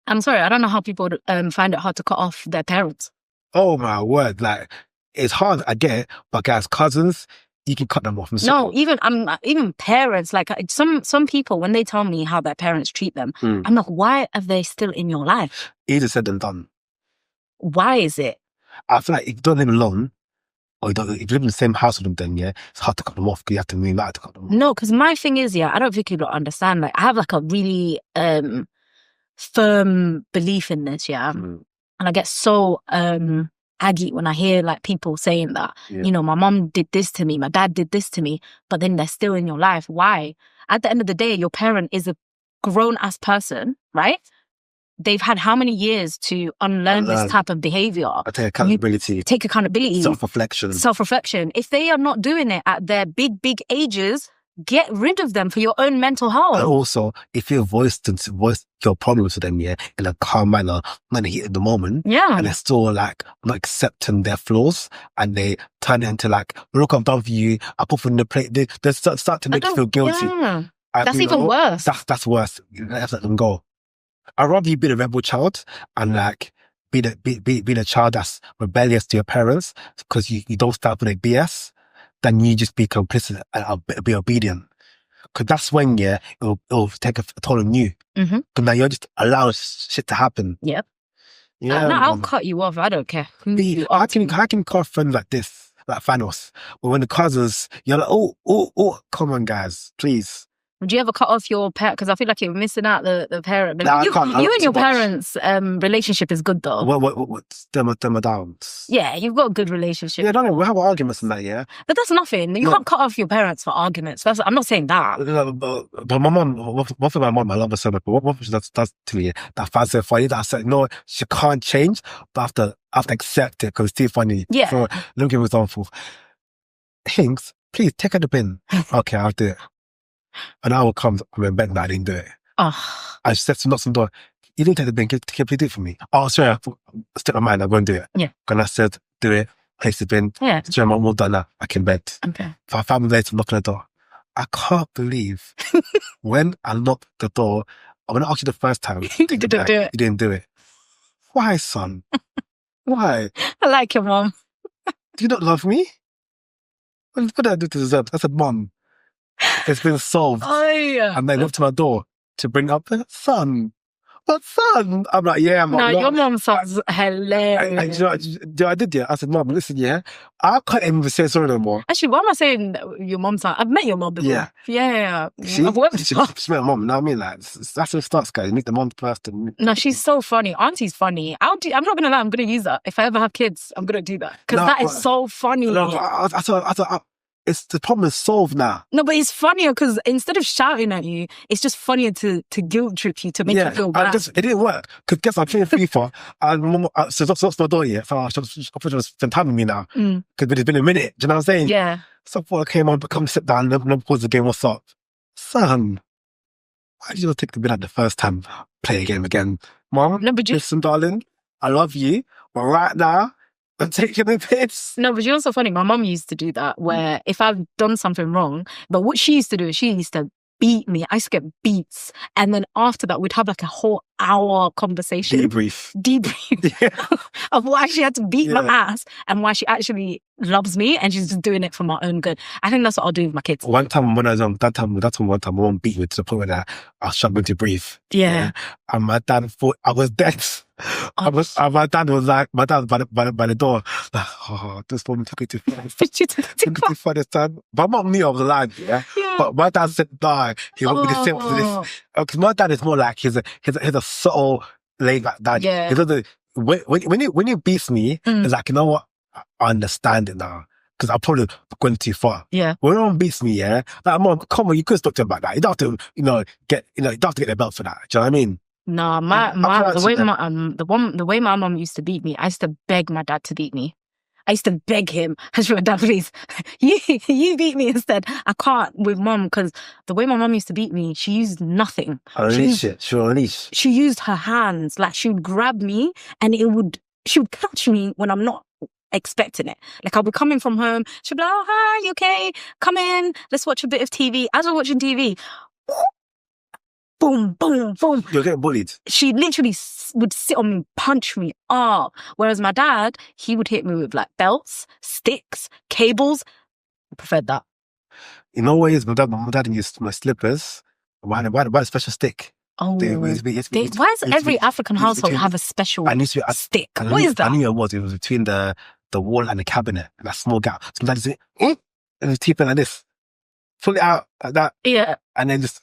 A: I'm sorry, I don't know how people find it hard to cut off their parents.
B: Oh my word! Like, it's hard. I get it, but guys, cousins, you can cut them off.
A: No, even parents. Like, some people, when they tell me how their parents treat them, I'm like, why are they still in your life?
B: Easier said than done.
A: Why is it?
B: I feel like if you don't live alone, or if you live in the same house with them, then yeah, it's hard to cut them off because you have to move out to cut them off.
A: No, because my thing is, yeah, I don't think you don't understand. Like, I have like a really firm belief in this, yeah, and I get so aggy when I hear like people saying that, you know, my mom did this to me, my dad did this to me, but then they're still in your life. Why? At the end of the day, your parent is a grown-ass person, right? They've had how many years to unlearn this type of behavior?
B: I take accountability.
A: Take accountability.
B: Self-reflection.
A: If they are not doing it at their big ages, get rid of them for your own mental health.
B: And also, if you voice your problems to them, yeah, in a calm manner, not in the heat of the moment, and they're still like not accepting their flaws, and they turn it into like, look, I've done for you, I put food in the plate, they start to make you feel guilty.
A: Yeah. That's even worse.
B: That's worse. You have to let them go. I'd rather you be the rebel child and like be the child that's rebellious to your parents because you don't start with a BS, than you just be complicit and be obedient. Because that's when, yeah, it'll take a toll on you. Because now you're just allowing shit to happen.
A: Yep.
B: Yeah.
A: No, I'll cut you off. I don't care.
B: I can cut off friends like this, like Thanos. But when the cousins, you're like, oh, come on, guys, please.
A: Would you ever cut off your parent? Because I feel like you're missing out the parent.
B: Nah,
A: you and your parents' relationship is good though.
B: What's them downs?
A: Yeah, you've got a good relationship.
B: Yeah, don't know. We have arguments and that, yeah.
A: But that's nothing. You can't cut off your parents for arguments. I'm not saying that.
B: But my mom, one thing my mom, I love her so much, but what she does to me, that finds so funny, that I said, no, she can't change, but I have to accept it because it's too funny.
A: Yeah.
B: So, let me give an example. Hinks, please take out the bin. Okay, I'll do it. An hour comes, I'm in bed and I didn't do it.
A: Oh.
B: I said to knock some door, you didn't take the bin, can you please do it for me? Oh, sorry, I slipped my mind, I'm going to do it.
A: Yeah.
B: And I said, do it, place the bin.
A: Yeah.
B: Sorry, I'm all done now, back in bed.
A: Okay.
B: 5 minutes later, knocking the door. I can't believe when I knocked the door, when I asked you the first time,
A: you didn't do it.
B: You didn't do it. Why, son? Why?
A: I like your mom.
B: Do you not love me? What did I do to deserve? I said, Mom, it's been solved.
A: Oh, yeah.
B: And they looked to my door to bring up the son. What son? I'm like, yeah, I'm
A: no, your mom sounds hilarious.
B: I did, yeah. I said, Mom, listen, yeah, I can't even say sorry no more.
A: Actually, why am I saying your mom sounds? I've met your mom before. Yeah. I've worked with her.
B: She met my mom, you know what I mean? Like, that's how it starts, guys. You meet the mom first.
A: No, she's so funny. Auntie's funny. I'm not going to lie, I'm going to use that. If I ever have kids, I'm going to do that. Because that is so funny.
B: No, I thought, the problem is solved now.
A: No, but it's funnier because instead of shouting at you, it's just funnier to guilt trip you, to make you feel bad.
B: It didn't work. Because guess I'm playing FIFA and Mom, so that's my door yet. So I thought she was spend time with me now. Because it's been a minute. Do you know what I'm saying?
A: Yeah.
B: So before I came on, come sit down, and pause the game, what's up? Son, why did you take the bin out the first time? Play a game again. Mom, listen, darling, I love you, but right now, I'm taking the piss.
A: No, but you're also funny. My mum used to do that where if I've done something wrong, but what she used to do is she used to beat me. I used to get beats. And then after that, we'd have like a whole hour conversation.
B: Debrief.
A: Yeah. Of why she had to beat my ass and why she actually loves me and she's just doing it for my own good. I think that's what I'll do with my kids.
B: One time when I was on, one time my mom beat me to the point where I was struggling to breathe.
A: Yeah.
B: And my dad thought I was dead. My dad was by the door. Like, this woman took it too far. Took it too far this time. My mom knew I was alive, yeah?
A: Yeah.
B: But my dad said, nah, he won't be the same for this. Because my dad is more like, he's a subtle, laid back dad.
A: Yeah.
B: He doesn't, when he beats me, it's like, you know what? I understand it now. Because I'm probably going too far.
A: Yeah.
B: When someone beats me, yeah, like, Mom, come on, you could have talked to him about that. You don't have to, you don't have to get the belt for that. Do you know what I mean?
A: No, the way my mom used to beat me, I used to beg my dad to beat me. I used to beg him. I said, Dad, please, you beat me instead. I can't with Mom, because the way my mom used to beat me, she used nothing. She used her hands. Like, she would grab me and she would catch me when I'm not expecting it. Like, I'll be coming from home. She'd be like, oh, hi, you okay? Come in. Let's watch a bit of TV. As I'm watching TV, boom, boom, boom.
B: You're getting bullied.
A: She literally would sit on me, punch me up. Whereas my dad, he would hit me with like belts, sticks, cables. I preferred that.
B: You know what it is? My dad used my slippers. Why a special stick?
A: Oh, why does every African household have a special stick? What is that?
B: I knew it was. It was between the wall and the cabinet, that small gap. So my dad just and his teeth like this. Pull it out like that.
A: Yeah.
B: And then just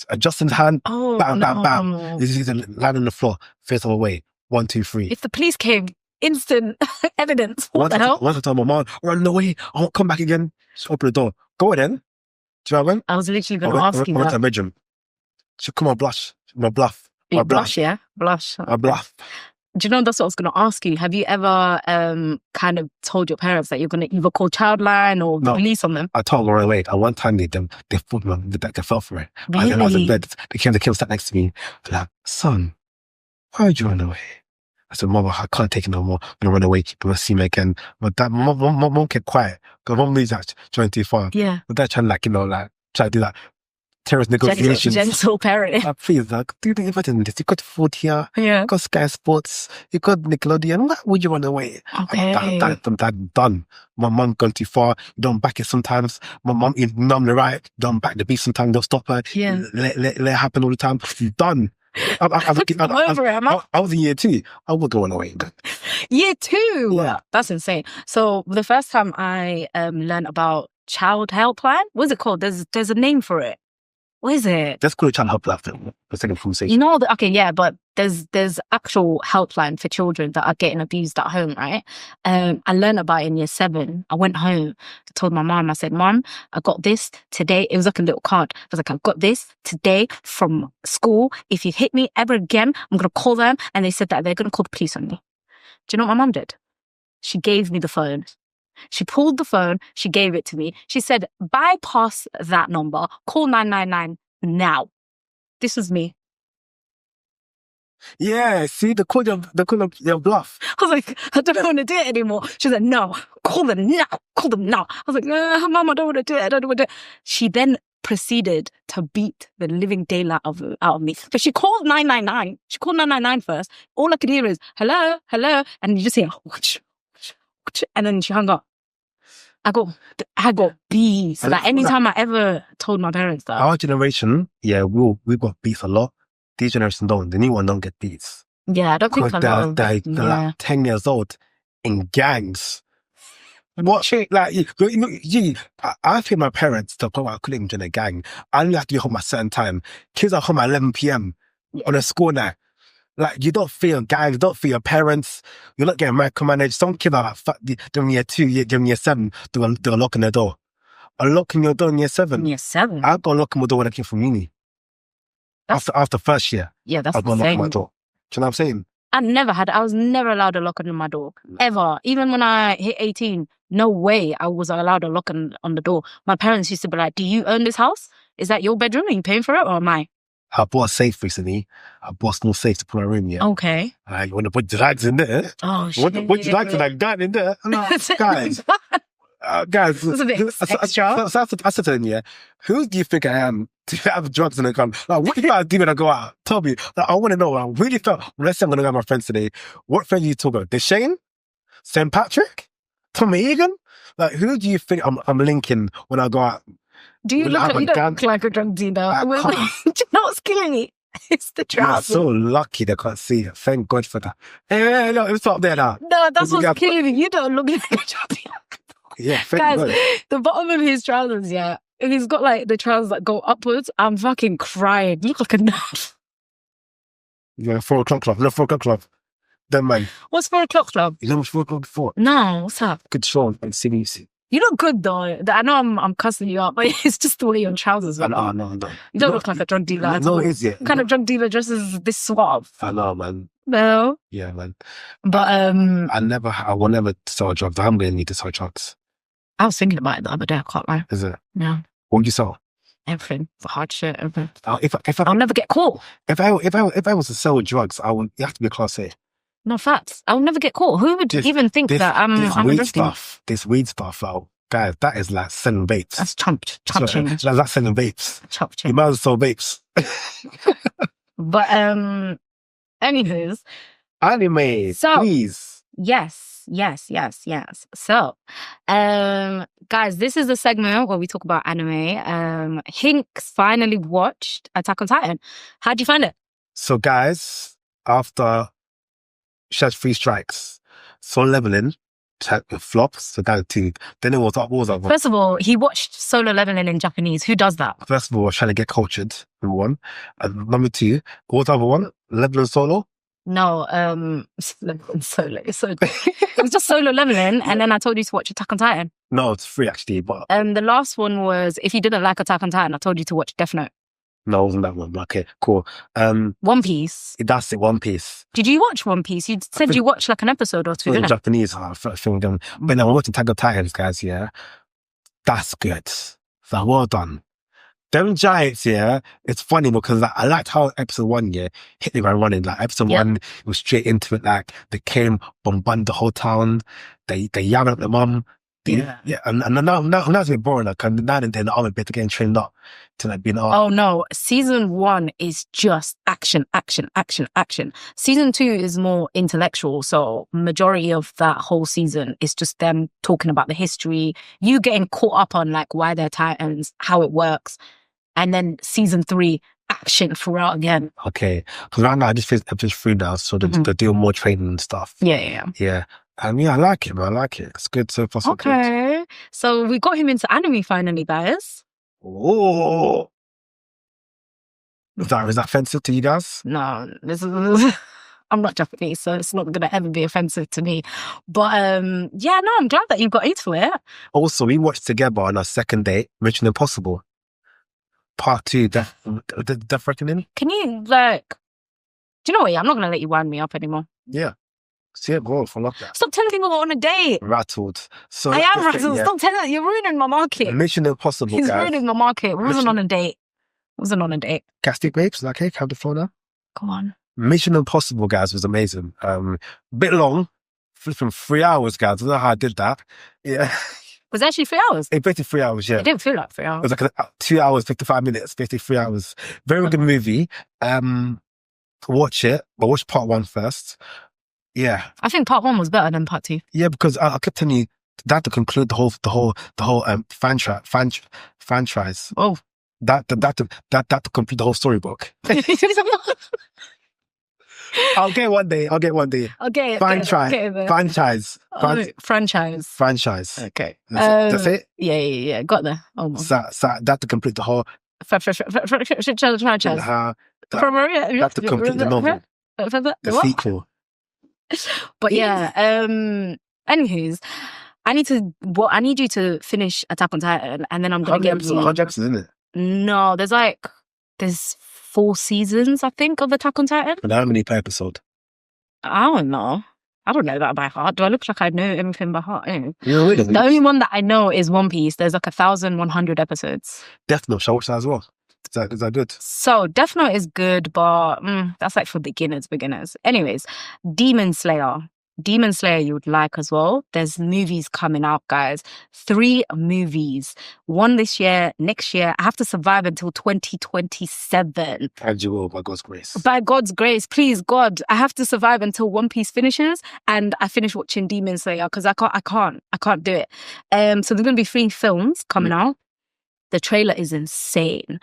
B: adjusting his hand.
A: Oh,
B: bam,
A: no.
B: bam, bam. He's land on the floor, face all the way. 1, 2, 3.
A: If the police came, instant evidence. What the hell?
B: Once I told my mom, run away. I won't come back again. Just open the door. Go then. Do you know what I mean?
A: I was literally going to ask you
B: I went to
A: that.
B: her bedroom. She come on, blush. My bluff.
A: You blush, yeah? Blush.
B: My bluff.
A: Do you know, that's what I was going to ask you. Have you ever kind of told your parents that you're going to either call Childline or the police on them?
B: I told them right away. At one time, they fought me. They fell for it.
A: Really?
B: I was in bed. They came sat next to me. They're like, son, why would you run away? I said, Mom, I can't take it no more. I'm going to run away. You're going to see me again. My mom kept quiet. Because mom leaves that trying too far.
A: Yeah.
B: My dad trying try to do that terrorist negotiations.
A: Gentle parenting.
B: Please, do you think if I didn't this? You got food here.
A: Yeah.
B: You got Sky Sports. You got Nickelodeon. Why would you run away?
A: Okay.
B: I'm done. My mum gone too far. You don't back it sometimes. My mum, you numb the right. You don't back the beat sometimes. Don't stop her.
A: Yeah.
B: Let it happen all the time. You're done. I was in year 2. I would go away.
A: Year 2?
B: Yeah.
A: That's insane. So the first time I learned about child helpline, what's it called? There's a name for it. What is it?
B: Let's call it child helpline for second conversation.
A: You know, okay, yeah, but there's actual helpline for children that are getting abused at home, right? I learned about it in year 7. I went home, told my mom, I said, Mom, I got this today. It was like a little card. I was like, I've got this today from school. If you hit me ever again, I'm going to call them. And they said that they're going to call the police on me. Do you know what my mom did? She gave me the phone. She pulled the phone. She gave it to me. She said, bypass that number. Call 999 now. This was me.
B: Yeah, see, the call your bluff.
A: I was like, I don't want to do it anymore. She said, no, call them now. Call them now. I was like, Mom, I don't want to do it. I don't want to do it. She then proceeded to beat the living daylight out of me. But she called 999. She called 999 first. All I could hear is, hello, hello. And you just hear, and then she hung up. I got beats. Like, anytime I ever told my parents that.
B: Our generation, yeah, we got beats a lot. These generation don't. The new one don't get beats.
A: Yeah, I don't think
B: they're like 10 years old in gangs. What? Like, I feel my parents, to the point where I couldn't even join a gang. I only have to be home at a certain time. Kids are home at 11 p.m. on a school night. Like, you don't feel gangs, you don't feel your parents. You're not getting micromanaged. Some kids are like, they're in year 2, they're in year 7, they're locking their door. Unlocking your door in year 7.
A: Year 7?
B: I got unlocking my door when I came from uni. After first year.
A: Yeah, that's
B: I got unlocking my door. Do you know what I'm saying?
A: I was never allowed a lock on my door. Ever. Even when I hit 18, no way I was allowed a lock on the door. My parents used to be like, do you own this house? Is that your bedroom? Are you paying for it or am I?
B: I bought a safe recently. I bought a small safe to put in my room, yeah.
A: Okay.
B: You want to put drags in there?
A: Oh, shit.
B: What drags like that in there? I'm like, guys. Guys.
A: It's a bit extra.
B: So I said to them, yeah, who do you think I am to have drugs in the gun? Like, what do you guys do when I go out? Tell me. Like, I want to know. I really felt, let's say I'm going to go with my friends today. What friends are you talking about? Deshane? St. Patrick? Tommy Egan? Like, who do you think I'm linking when I go out?
A: Do you look like a drug dealer? Do you know what's killing me? It's the drugs.
B: You're so lucky they can't see it. Thank God for that. Hey, look, it's up there now.
A: No, that's what's killing me. You don't look like a drug dealer.
B: Yeah, thank
A: Guys,
B: God.
A: the bottom of his trousers, yeah, and he's got like the trousers that go upwards. I'm fucking crying. You look like a nut.
B: Yeah, 4 o'clock club. No, 4 o'clock club. Then man,
A: What's 4 o'clock club?
B: you know what's 4 o'clock before?
A: No, what's up?
B: Good show and CBC.
A: You look good though. I know I'm cussing you out, but it's just the way your trousers look.
B: No.
A: You don't look like a drug dealer. at
B: No,
A: all.
B: it is, yeah.
A: What kind of drug dealer dresses this suave?
B: I know, man.
A: No.
B: Yeah, man.
A: But
B: I will never sell drugs. I'm going to need to sell drugs.
A: I was thinking about it the other day. I can't lie.
B: Is it?
A: Yeah.
B: What would you sell?
A: Everything. For hard shit. Everything.
B: If
A: I'll never get caught.
B: I was to sell drugs, I would. You have to be a class A.
A: No facts. I'll never get caught. Who would even think that I'm a
B: weed
A: drug dealer?
B: stuff. This weed stuff, guys, that is like selling vapes.
A: That's chump change.
B: That's selling vapes.
A: Chump
B: You
A: change.
B: might as well sell vapes.
A: But anywho's,
B: Anime,
A: So-
B: please.
A: yes. So, guys, this is the segment where we talk about anime. Hinks finally watched Attack on Titan. How'd you find it?
B: So, guys, after she had 3 strikes, Solo Leveling flops. So that 2. Then it was what was that?
A: First of all, he watched Solo Leveling in Japanese. Who does that?
B: First of all, I was trying to get cultured. Number 1, and number 2, what was the other one? Leveling Solo.
A: No, Solo. So it was just Solo Leveling, and then I told you to watch Attack on Titan.
B: No, it's 3 actually, but
A: The last one was, if you didn't like Attack on Titan, I told you to watch Death Note.
B: no, it wasn't that one. Okay, cool.
A: One Piece.
B: That's it. One Piece.
A: Did you watch One Piece? You said you watched like an episode or two,
B: In
A: didn't you?
B: Japanese, I filmed them. But now I'm watching Attack on Titans, guys. Yeah, that's good. So well done. Them giants, yeah, it's funny because like, I liked how episode 1, yeah, hit the ground running. Like episode 1, it was straight into it. Like they came, bombarded the whole town. They yelled at the mum. Yeah. And now it's a bit boring. Like, and now and then the army bit getting trained up to like being
A: Oh no, season 1 is just action. Season 2 is more intellectual. So majority of that whole season is just them talking about the history, you getting caught up on like why they're Titans, how it works. And then season 3, action throughout again.
B: Okay. Because right now I just finished episode 3 now, so they're doing more training and stuff.
A: Yeah.
B: Yeah. And yeah, I like it, man. I like it. It's good so far, so good.
A: Okay. So we got him into anime finally, guys.
B: Oh. Is that offensive to you guys?
A: No, this is I'm not Japanese, so it's not gonna ever be offensive to me. But yeah, no, I'm glad that you got into it.
B: Also, we watched together on our second date, Mission Impossible. Part 2, Death Reckoning.
A: Can you do you know what? I'm not gonna let you wind me up anymore.
B: Yeah. See it, bro. I love that.
A: Stop telling people we're on a date.
B: Rattled. So
A: I am rattled.
B: yeah.
A: Stop telling you're ruining my market.
B: Mission Impossible,
A: He's
B: guys.
A: ruining my market. We wasn't on a date.
B: Castic babes, okay, have the floor now.
A: Come on.
B: Mission Impossible, guys, was amazing. Bit long, flipping 3 hours, guys. I don't know how I did that. Yeah,
A: Was it actually 3 hours?
B: it basically 3 hours. Yeah,
A: It didn't feel like 3
B: it
A: hours.
B: was like 2 hours, 55 minutes, basically 3 hours. Very good movie. Watch it, but watch part 1 first. Yeah,
A: I think part 1 was better than part 2.
B: yeah, because I kept telling you that to conclude the whole franchise.
A: Oh.
B: That to complete the whole storybook. I'll get one day.
A: Okay.
B: Franchise.
A: Franchise. Okay.
B: That's it.
A: Yeah. Got there. Almost.
B: So that to complete the whole.
A: Franchise.
B: That to complete the novel, the
A: What?
B: sequel.
A: But yeah, anywho's, I need you to finish Attack on Titan, and then I'm gonna get into
B: 100 episodes, isn't it?
A: No, there's 4 seasons, I think, of Attack on Titan.
B: But how many per episode?
A: I don't know. I don't know that by heart. Do I look like I know everything by heart? Anyway.
B: Really?
A: The only one that I know is One Piece. There's like 1,100 episodes.
B: Death Note. Shall I watch that as well? Is that good?
A: So Death Note is good, but that's like for beginners. Anyways, Demon Slayer, you would like as well. There's movies coming out, guys. 3 movies. 1 this year, next year. I have to survive until 2027.
B: And you will, by God's grace.
A: By God's grace, please, God, I have to survive until One Piece finishes and I finish watching Demon Slayer because I can't do it. So there's gonna be 3 films coming out. The trailer is insane.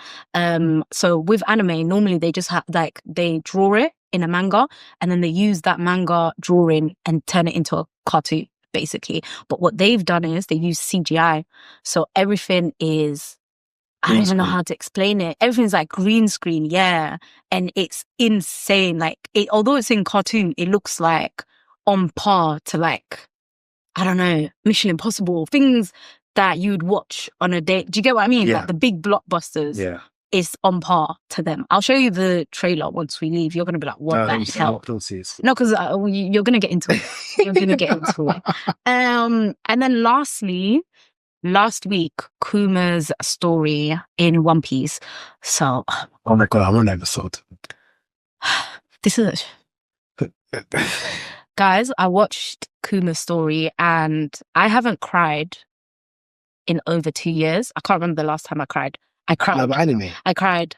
A: So with anime, normally they just they draw it in a manga and then they use that manga drawing and turn it into a cartoon, basically. But what they've done is they use CGI. So everything is I don't even know how to explain it. Everything's like green screen, yeah. And it's insane. Like, although it's in cartoon, it looks like on par to like, I don't know, Mission Impossible, things that you'd watch on a day. Do you get what I mean?
B: Yeah.
A: Like the big blockbusters.
B: Yeah.
A: Is on par to them. I'll show you the trailer once we leave. You're going to be like, what the hell?
B: Don't see it.
A: No, because you're going to get into it. You're going to get into it. And then lastly, last week, Kuma's story in One Piece. So,
B: Oh my God, I'm on an episode.
A: this is guys, I watched Kuma's story and I haven't cried in over 2 years. I can't remember the last time I cried. I cried.
B: No, but anime.
A: I cried.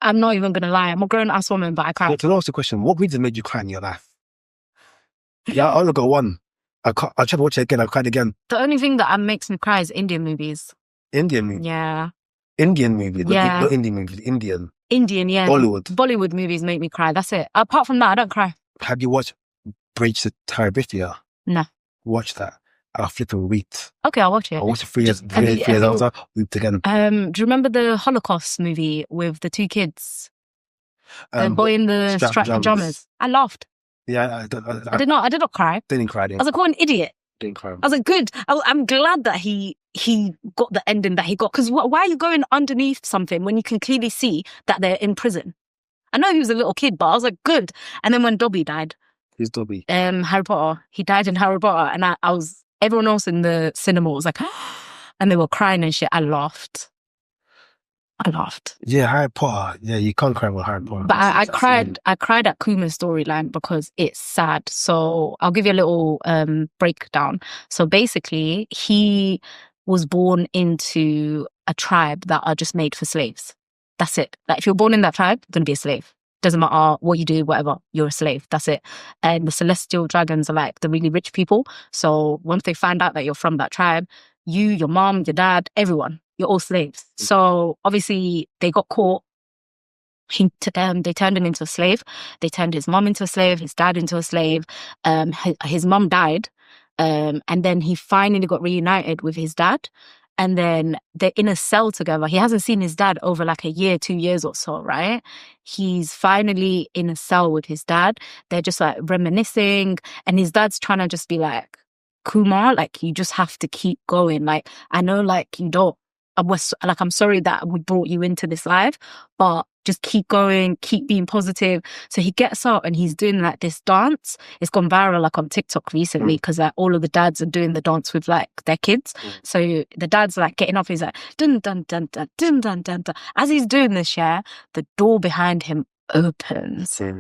A: I'm not even going to lie. I'm a grown-ass woman, but I cried.
B: To ask the question, what reason made you cry in your life? Yeah, I only got one. I tried to watch it again. I cried again.
A: The only thing that makes me cry is Indian movies.
B: Indian movie?
A: Yeah.
B: Indian movie?
A: Yeah.
B: Not Indian movie, Indian,
A: yeah. Bollywood movies make me cry. That's it. Apart from that, I don't cry.
B: Have you watched Bridge to Terabithia?
A: No.
B: Watch that. I'll flip and read.
A: Okay, I'll watch it.
B: I watched it 3 years after. Weeped again.
A: Do you remember the Holocaust movie with the two kids? The boy in the striped pajamas. I laughed.
B: Yeah,
A: I did not cry.
B: Didn't cry.
A: I was like, what an idiot.
B: Didn't cry.
A: I was like, good. I'm glad that he got the ending that he got. Because why are you going underneath something when you can clearly see that they're in prison? I know he was a little kid, but I was like, good. And then when Dobby died.
B: Who's Dobby?
A: Harry Potter. He died in Harry Potter. And I was, everyone else in the cinema was like, and they were crying and shit. I laughed.
B: Yeah, Harry Potter. Yeah, you can't cry with Harry Potter.
A: But I cried at Kuma's storyline because it's sad. So I'll give you a little breakdown. So basically, he was born into a tribe that are just made for slaves. That's it. Like if you're born in that tribe, you're going to be a slave. Doesn't matter what you do, whatever, you're a slave. That's it. And the celestial dragons are like the really rich people. So once they find out that you're from that tribe, you, your mom, your dad, everyone, you're all slaves. So obviously they got caught. They turned him into a slave. They turned his mom into a slave, his dad into a slave. His mom died. And then he finally got reunited with his dad. And then they're in a cell together. He hasn't seen his dad over like a year, 2 years or so, right? He's finally in a cell with his dad. They're just like reminiscing. And his dad's trying to just be like, Kumar, like, you just have to keep going. Like, I know, like, you don't, I'm sorry that we brought you into this life, but just keep going, keep being positive. So he gets up and he's doing like this dance. It's gone viral like on TikTok recently because like all of the dads are doing the dance with like their kids. So the dad's like getting up, he's like dun dun dun dun dun dun dun dun. As he's doing this, the door behind him opens. He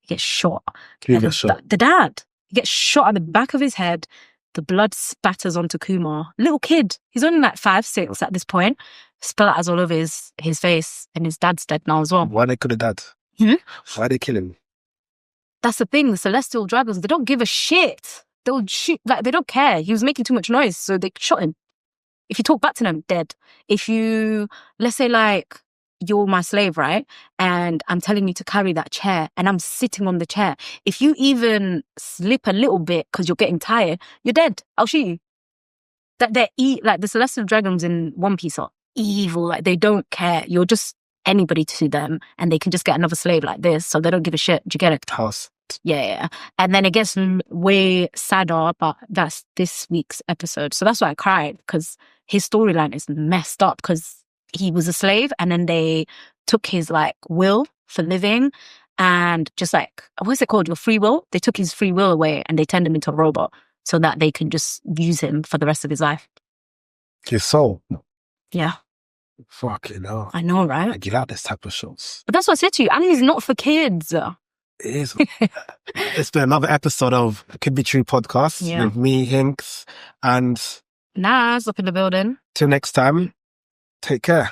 A: gets shot.
B: Who gets shot?
A: The dad. He gets shot at the back of his head. The blood spatters onto Kumar. Little kid. He's only like 5, 6 at this point. Splatters all over his face, and his dad's dead now as well.
B: Why they kill the dad? Why they kill him?
A: That's the thing. The celestial dragons, they don't give a shit. They'll shoot, like, they don't care. He was making too much noise, so they shot him. If you talk back to them, dead. If you, let's say like, you're my slave, right? And I'm telling you to carry that chair and I'm sitting on the chair. If you even slip a little bit because you're getting tired, you're dead. I'll shoot you. That like the celestial dragons in One Piece are evil. Like they don't care. You're just anybody to them and they can just get another slave like this. So they don't give a shit. Do you get it?
B: House.
A: Yeah. And then it gets way sadder, but that's this week's episode. So that's why I cried because his storyline is messed up because he was a slave and then they took his like will for living and just like, what's it called? Your free will? They took his free will away and they turned him into a robot so that they can just use him for the rest of his life.
B: His soul?
A: Yeah.
B: Fucking hell.
A: I know, right?
B: I give out this type of shows.
A: But that's what I said to you. Anime's not for kids.
B: It is. It's been another episode of Couldbetruepod podcast with me, Hinks, and
A: Naz up in the building.
B: Till next time. Take care.